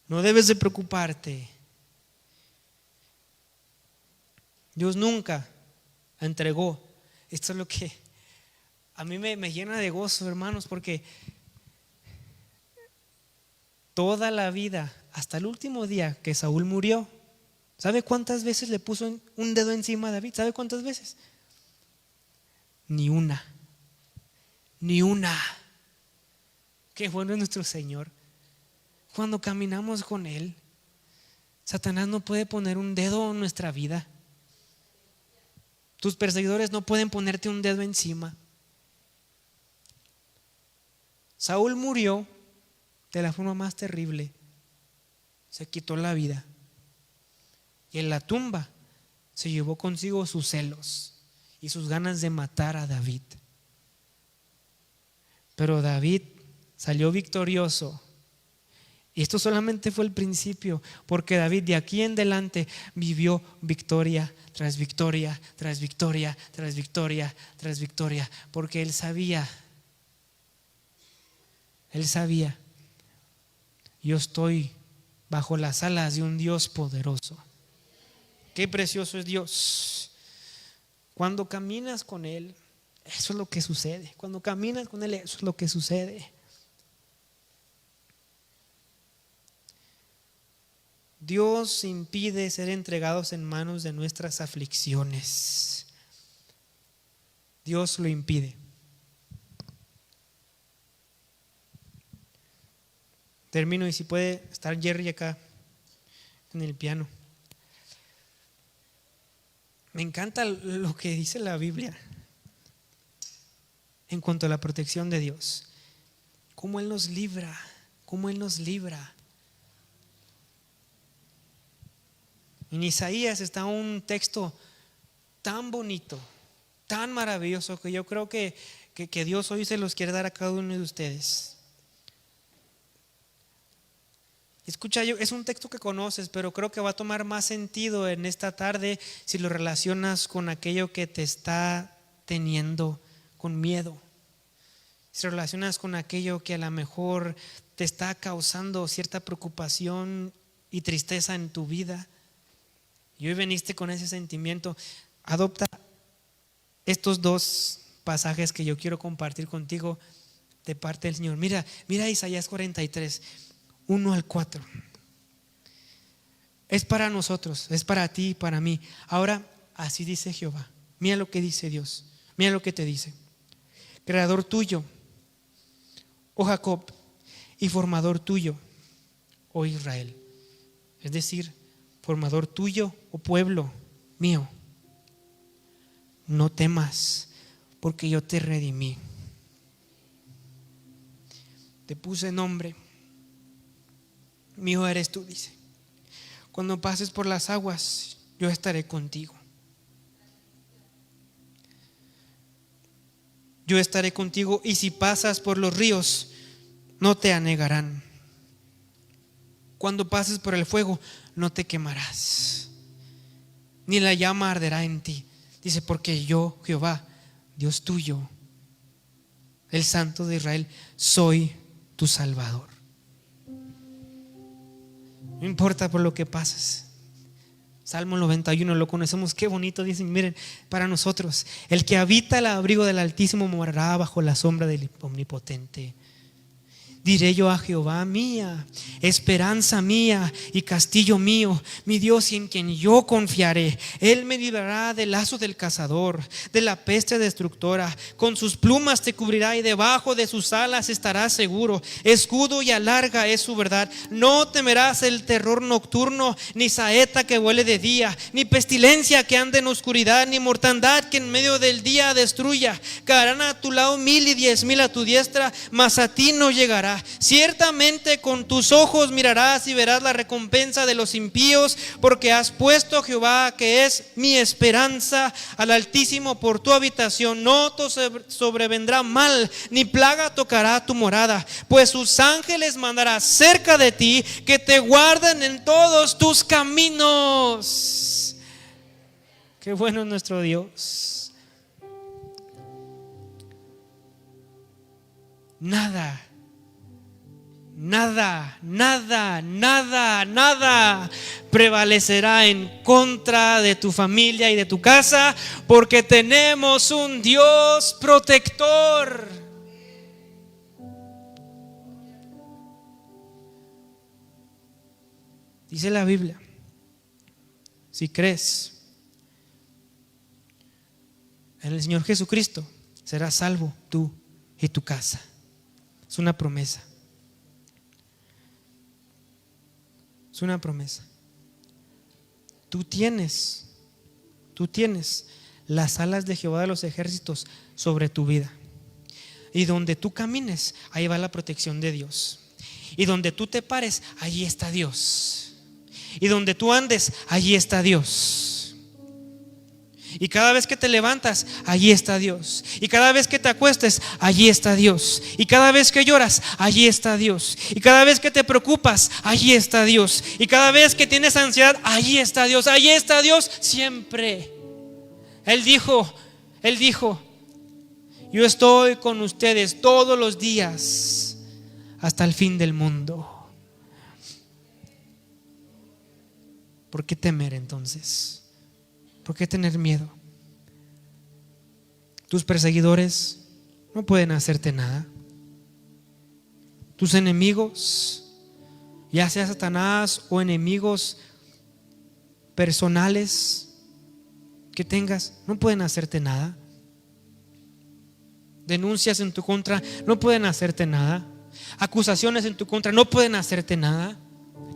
[SPEAKER 1] No debes de preocuparte. Dios nunca entregó. Esto es lo que a mí me llena de gozo, hermanos, porque toda la vida, hasta el último día que Saúl murió, ¿sabe cuántas veces le puso un dedo encima a David? ¿Sabe cuántas veces? Ni una. Qué bueno es nuestro Señor. Cuando caminamos con Él, Satanás no puede poner un dedo en nuestra vida. Tus perseguidores no pueden ponerte un dedo encima. Saúl murió de la forma más terrible. Se quitó la vida. Y en la tumba se llevó consigo sus celos y sus ganas de matar a David. Pero David salió victorioso. Y esto solamente fue el principio, porque David de aquí en adelante vivió victoria tras victoria, tras victoria, tras victoria, tras victoria, porque él sabía Él sabía, yo estoy bajo las alas de un Dios poderoso. Qué precioso es Dios. Cuando caminas con Él, eso es lo que sucede. Cuando caminas con Él, eso es lo que sucede. Dios impide ser entregados en manos de nuestras aflicciones. Dios lo impide. Termino, y si puede estar Jerry acá en el piano. Me encanta lo que dice la Biblia en cuanto a la protección de Dios. Cómo Él nos libra, cómo Él nos libra. En Isaías está un texto tan bonito, tan maravilloso, que yo creo que Dios hoy se los quiere dar a cada uno de ustedes. Escucha, es un texto que conoces, pero creo que va a tomar más sentido en esta tarde si lo relacionas con aquello que te está teniendo con miedo. Si lo relacionas con aquello que a lo mejor te está causando cierta preocupación y tristeza en tu vida, y hoy veniste con ese sentimiento, adopta estos dos pasajes que yo quiero compartir contigo de parte del Señor. Mira Isaías 43, 1 al 4. Es para nosotros, es para ti y para mí. Ahora, así dice Jehová. Mira lo que dice Dios. Mira lo que te dice. Creador tuyo, oh Jacob, y formador tuyo, oh Israel. Es decir, formador tuyo, oh pueblo mío. No temas, porque yo te redimí. Te puse nombre. Mío eres tú, dice. Cuando pases por las aguas, yo estaré contigo. Yo estaré contigo, y si pasas por los ríos, no te anegarán. Cuando pases por el fuego, no te quemarás, ni la llama arderá en ti. Dice, porque yo, Jehová, Dios tuyo, el Santo de Israel, soy tu Salvador. No importa por lo que pasas. Salmo 91, lo conocemos, qué bonito. Dicen, miren, para nosotros, el que habita el abrigo del Altísimo morará bajo la sombra del Omnipotente. Diré yo a Jehová, mía, esperanza mía y castillo mío, mi Dios en quien yo confiaré. Él me librará del lazo del cazador, de la peste destructora. Con sus plumas te cubrirá y debajo de sus alas estarás seguro. Escudo y alarga es su verdad. No temerás el terror nocturno, ni saeta que vuele de día, ni pestilencia que ande en oscuridad, ni mortandad que en medio del día destruya. Caerán a tu lado 1,000 y 10,000 a tu diestra, mas a ti no llegará. Ciertamente con tus ojos mirarás y verás la recompensa de los impíos, porque has puesto a Jehová, que es mi esperanza, al Altísimo por tu habitación. No te sobrevendrá mal, ni plaga tocará tu morada, pues sus ángeles mandará cerca de ti, que te guarden en todos tus caminos. Qué bueno es nuestro Dios. Nada prevalecerá en contra de tu familia y de tu casa, porque tenemos un Dios protector. Dice la Biblia, si crees en el Señor Jesucristo, serás salvo tú y tu casa. Es una promesa. Es una promesa. Tú tienes las alas de Jehová de los ejércitos sobre tu vida. Y donde tú camines, ahí va la protección de Dios. Y donde tú te pares, allí está Dios. Y donde tú andes, allí está Dios. Y cada vez que te levantas, allí está Dios. Y cada vez que te acuestes, allí está Dios. Y cada vez que lloras, allí está Dios. Y cada vez que te preocupas, allí está Dios. Y cada vez que tienes ansiedad, allí está Dios. Allí está Dios siempre. Él dijo, yo estoy con ustedes todos los días hasta el fin del mundo. ¿Por qué temer entonces? ¿Por qué tener miedo? Tus perseguidores no pueden hacerte nada. Tus enemigos, ya sea Satanás o enemigos personales que tengas, no pueden hacerte nada. Denuncias en tu contra no pueden hacerte nada. Acusaciones en tu contra no pueden hacerte nada.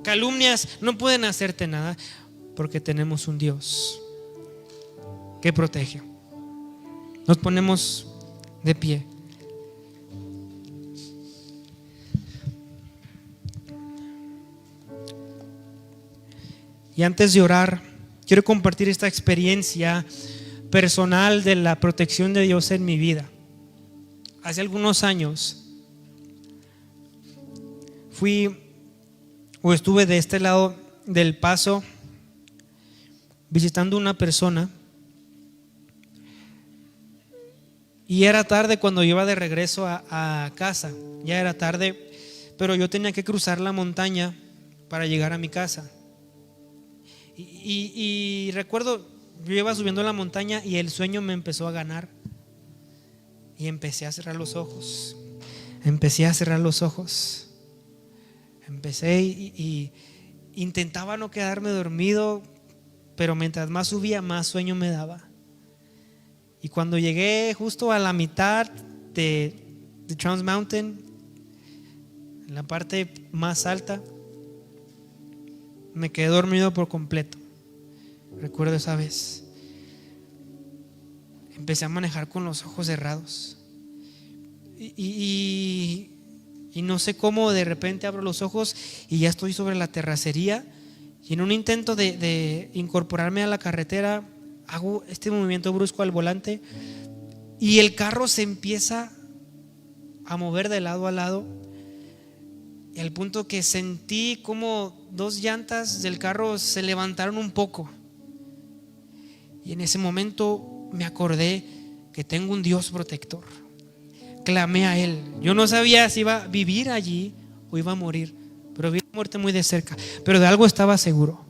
[SPEAKER 1] Calumnias no pueden hacerte nada, porque tenemos un Dios que protege. Nos ponemos de pie. Y antes de orar, quiero compartir esta experiencia personal de la protección de Dios en mi vida. Hace algunos años estuve de este lado del Paso visitando una persona, y era tarde cuando yo iba de regreso a casa. Ya era tarde, pero yo tenía que cruzar la montaña para llegar a mi casa. Y recuerdo, yo iba subiendo la montaña y el sueño me empezó a ganar. Y empecé a cerrar los ojos. Empecé y intentaba no quedarme dormido, pero mientras más subía, más sueño me daba. Y cuando llegué justo a la mitad de Trans Mountain, en la parte más alta, me quedé dormido por completo. Recuerdo esa vez. Empecé a manejar con los ojos cerrados. Y no sé cómo de repente abro los ojos y ya estoy sobre la terracería. Y en un intento de incorporarme a la carretera, hago este movimiento brusco al volante y el carro se empieza a mover de lado a lado, y al punto que sentí como 2 llantas del carro se levantaron un poco. Y en ese momento me acordé que tengo un Dios protector. Clamé a Él. Yo no sabía si iba a vivir allí o iba a morir, pero vi la muerte muy de cerca. Pero de algo estaba seguro,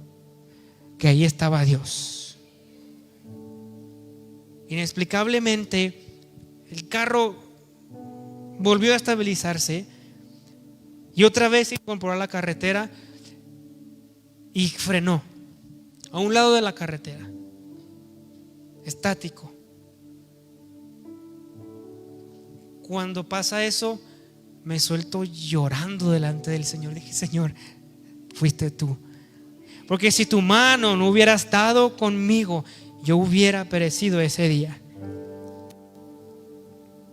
[SPEAKER 1] que ahí estaba Dios. Inexplicablemente el carro volvió a estabilizarse y otra vez se incorporó a la carretera y frenó a un lado de la carretera, estático. Cuando pasa eso, me suelto llorando delante del Señor. Dije: Señor, fuiste tú, porque si tu mano no hubiera estado conmigo, yo hubiera perecido ese día.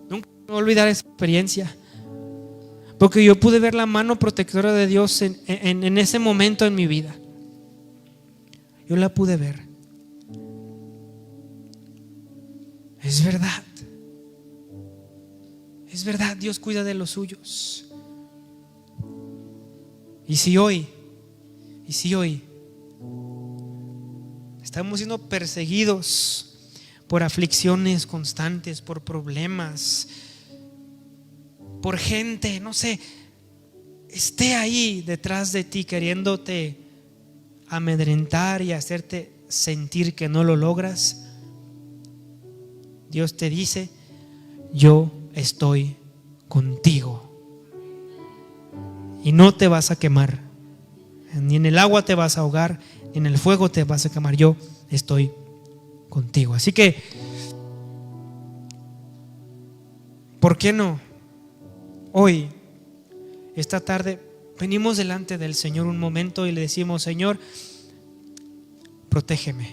[SPEAKER 1] Nunca me voy a olvidar esa experiencia, porque yo pude ver la mano protectora de Dios en ese momento en mi vida. Yo la pude ver. Es verdad. Es verdad, Dios cuida de los suyos. Y si hoy estamos siendo perseguidos por aflicciones constantes, por problemas, por gente, no sé, esté ahí detrás de ti queriéndote amedrentar y hacerte sentir que no lo logras, Dios te dice: yo estoy contigo y no te vas a quemar, ni en el agua te vas a ahogar, ni en el fuego te vas a quemar. Yo estoy contigo. Así que, ¿por qué no? Hoy, esta tarde, venimos delante del Señor un momento y le decimos: Señor, protégeme.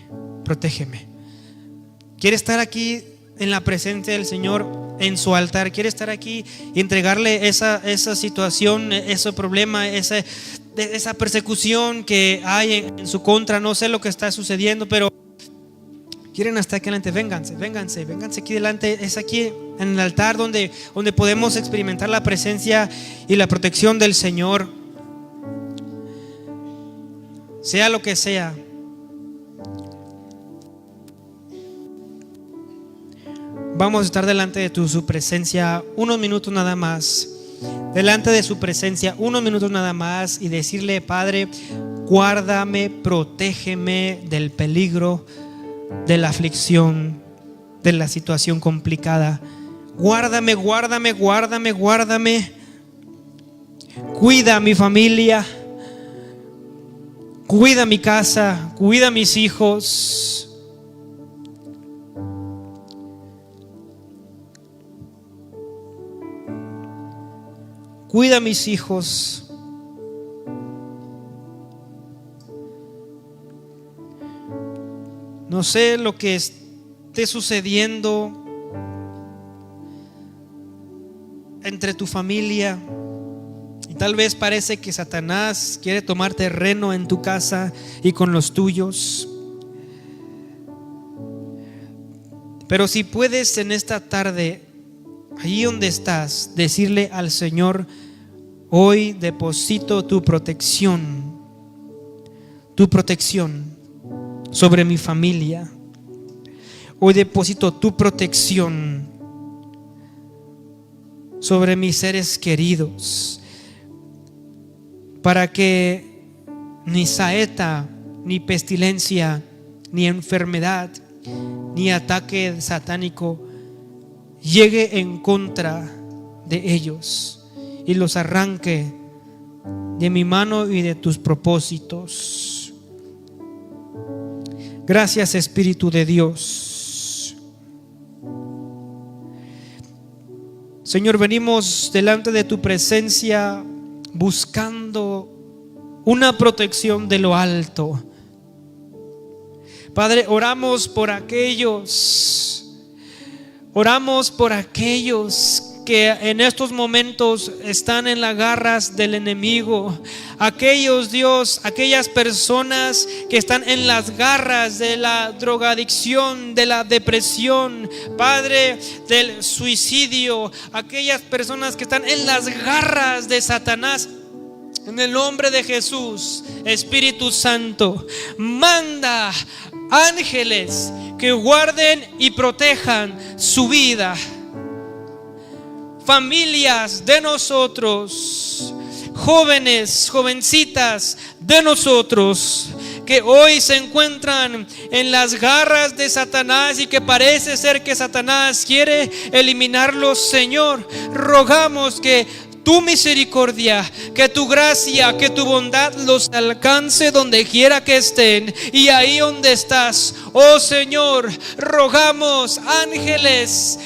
[SPEAKER 1] Quiere estar aquí en la presencia del Señor, en su altar. Quiere estar aquí y entregarle esa situación, ese problema, esa persecución que hay en su contra. No sé lo que está sucediendo, pero quieren estar aquí delante. Vénganse aquí delante. Es aquí en el altar donde podemos experimentar la presencia y la protección del Señor. Sea lo que sea. Vamos a estar delante de su presencia unos minutos nada más. delante de su presencia unos minutos nada más y decirle: Padre, guárdame, protégeme del peligro, de la aflicción, de la situación complicada. Guárdame, guárdame, guárdame, guárdame. Cuida a mi familia, cuida mi casa, cuida a mis hijos. Cuida a mis hijos. No sé lo que esté sucediendo entre tu familia. Y tal vez parece que Satanás quiere tomar terreno en tu casa y con los tuyos. Pero si puedes en esta tarde, allí donde estás, decirle al Señor: hoy deposito tu protección sobre mi familia. Hoy deposito tu protección sobre mis seres queridos, para que ni saeta, ni pestilencia, ni enfermedad, ni ataque satánico llegue en contra de ellos y los arranque de mi mano y de tus propósitos. Gracias, Espíritu de Dios. Señor, venimos delante de tu presencia buscando una protección de lo alto. Padre, oramos por aquellos que en estos momentos están en las garras del enemigo. Aquellos, Dios, aquellas personas que están en las garras de la drogadicción, de la depresión, Padre, del suicidio. Aquellas personas que están en las garras de Satanás. En el nombre de Jesús, Espíritu Santo, manda ángeles que guarden y protejan su vida. Familias de nosotros, jóvenes, jovencitas de nosotros, que hoy se encuentran en las garras de Satanás y que parece ser que Satanás quiere eliminarlos. Señor, rogamos que tu misericordia, que tu gracia, que tu bondad los alcance donde quiera que estén. Y ahí donde estás, oh Señor, rogamos ángeles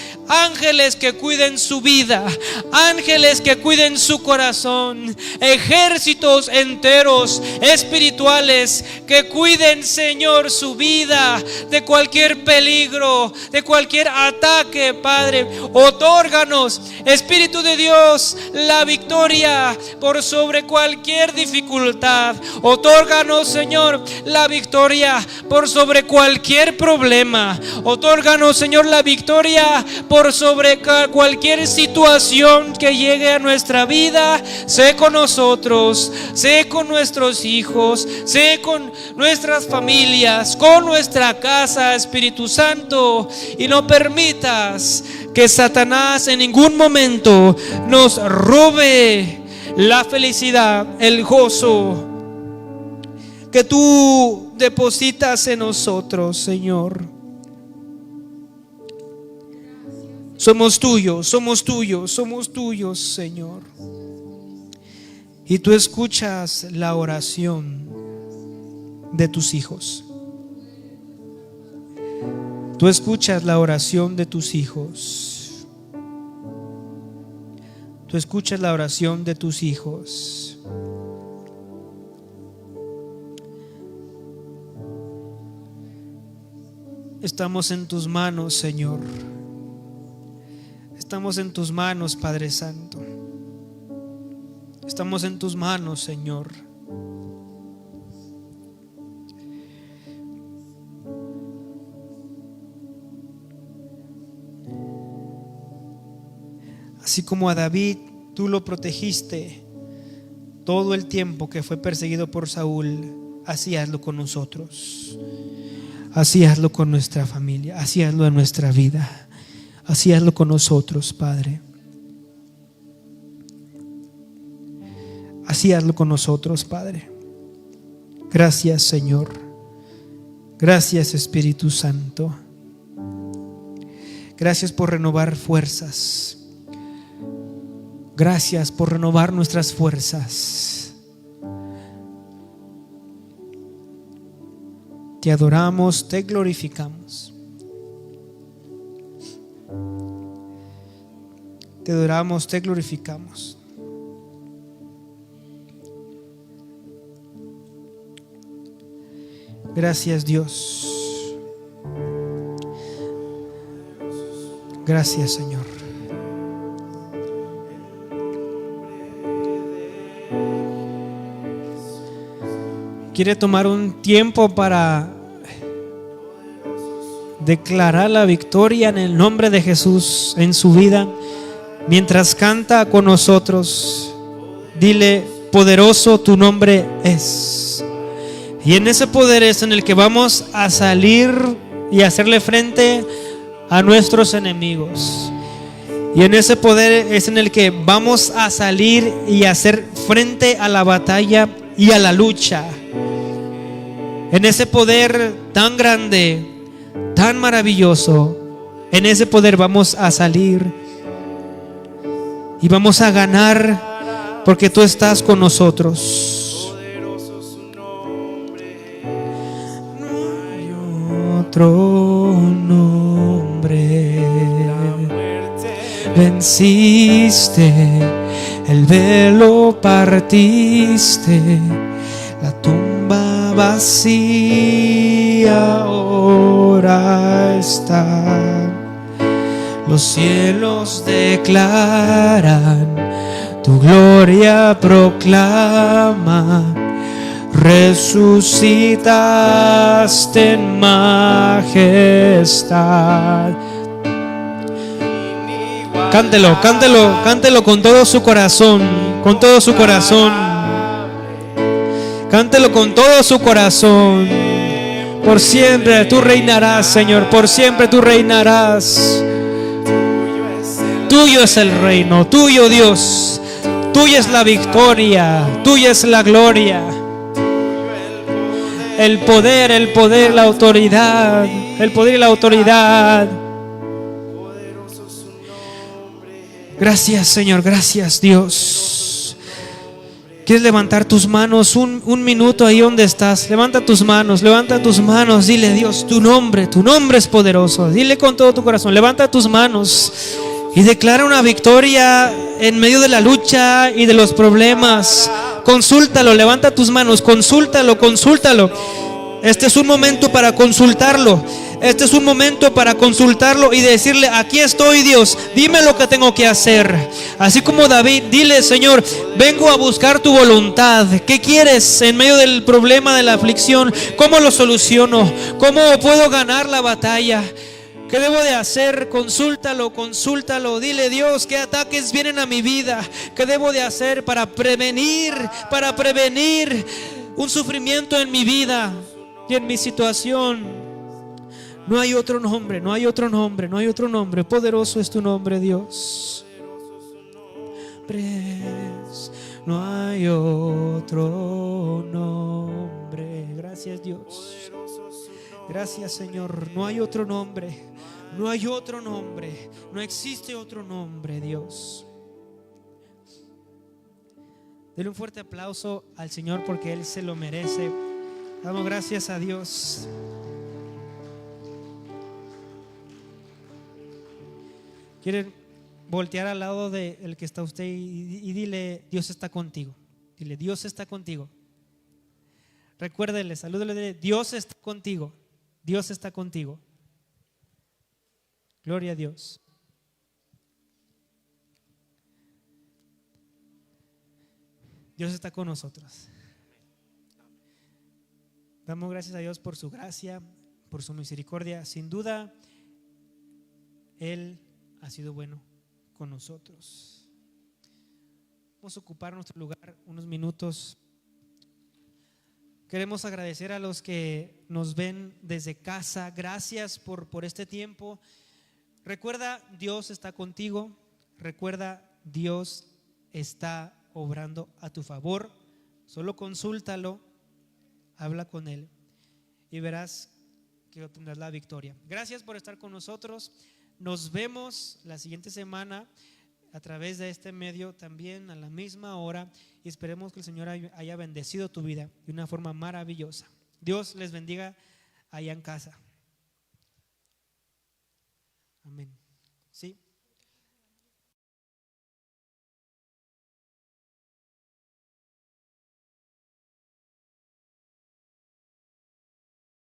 [SPEAKER 1] que cuiden su vida, ángeles que cuiden su corazón, ejércitos enteros espirituales que cuiden, Señor, su vida de cualquier peligro, de cualquier ataque. Padre, otórganos, Espíritu de Dios, la victoria por sobre cualquier dificultad. Otórganos, Señor, la victoria por sobre cualquier problema. Otórganos, Señor, la victoria por sobre cualquier situación que llegue a nuestra vida. Sé con nosotros, sé con nuestros hijos, sé con nuestras familias, con nuestra casa, Espíritu Santo. Y no permitas que Satanás en ningún momento nos robe la felicidad, el gozo que tú depositas en nosotros, Señor. Somos tuyos, Señor. Y tú escuchas la oración de tus hijos. Tú escuchas la oración de tus hijos. Tú escuchas la oración de tus hijos. Estamos en tus manos, Señor. Estamos en tus manos, Padre Santo. Estamos en tus manos, Señor. Así como a David tú lo protegiste todo el tiempo que fue perseguido por Saúl, así hazlo con nosotros. Así hazlo con nuestra familia. Así hazlo en nuestra vida. Así hazlo con nosotros, Padre. así hazlo con nosotros, Padre. Gracias, Señor. Gracias, Espíritu Santo. Gracias por renovar fuerzas. Gracias por renovar nuestras fuerzas. Te adoramos, te glorificamos. Te adoramos, te glorificamos. Gracias, Dios. Gracias, Señor. Quiere tomar un tiempo para declarar la victoria en el nombre de Jesús en su vida. Mientras canta con nosotros, dile: poderoso tu nombre es. Y en ese poder es en el que vamos a salir y hacerle frente a nuestros enemigos. Y en ese poder es en el que vamos a salir y hacer frente a la batalla y a la lucha. En ese poder tan grande, tan maravilloso, en ese poder vamos a salir y vamos a ganar, porque tú estás con nosotros. No hay otro nombre. Venciste, el velo partiste, la tumba vacía ahora está. Los cielos declaran, tu gloria proclama. Resucitaste en majestad. Cántelo, cántelo, cántelo con todo su corazón, con todo su corazón. Cántelo con todo su corazón. Por siempre tú reinarás, Señor, por siempre tú reinarás. Tuyo es el reino, tuyo, Dios. Tuya es la victoria, tuya es la gloria. El poder, la autoridad, el poder y la autoridad. Gracias, Señor, gracias, Dios. ¿Quieres levantar tus manos un minuto ahí donde estás? Levanta tus manos, dile: Dios, tu nombre es poderoso. Dile con todo tu corazón, levanta tus manos y declara una victoria en medio de la lucha y de los problemas. Consúltalo, levanta tus manos, consúltalo. Este es un momento para consultarlo. Este es un momento para consultarlo y decirle: aquí estoy, Dios, dime lo que tengo que hacer. Así como David, dile: Señor, vengo a buscar tu voluntad. ¿Qué quieres en medio del problema, de la aflicción? ¿Cómo lo soluciono? ¿Cómo puedo ganar la batalla? ¿Qué debo de hacer? Consúltalo. Dile: Dios, ¿qué ataques vienen a mi vida? ¿Qué debo de hacer para prevenir un sufrimiento en mi vida y en mi situación? No hay otro nombre. Poderoso es tu nombre, Dios. No hay otro nombre. Gracias, Dios. Gracias, Señor. No hay otro nombre. No existe otro nombre, Dios. Denle un fuerte aplauso al Señor porque Él se lo merece. Damos gracias a Dios. ¿Quieren voltear al lado del que está usted y dile: Dios está contigo? Dile: Dios está contigo. Recuérdele, salúdele: Dios está contigo. Dios está contigo. Gloria a Dios. Dios está con nosotros. Damos gracias a Dios por su gracia, por su misericordia. Sin duda, Él ha sido bueno con nosotros. Vamos a ocupar nuestro lugar unos minutos. Queremos agradecer a los que nos ven desde casa. Gracias por este tiempo. Recuerda, Dios está contigo. Recuerda, Dios está obrando a tu favor. Solo consúltalo, habla con Él y verás que obtendrás la victoria. Gracias por estar con nosotros. Nos vemos la siguiente semana a través de este medio también a la misma hora y esperemos que el Señor haya bendecido tu vida de una forma maravillosa. Dios les bendiga allá en casa. Amén. Sí.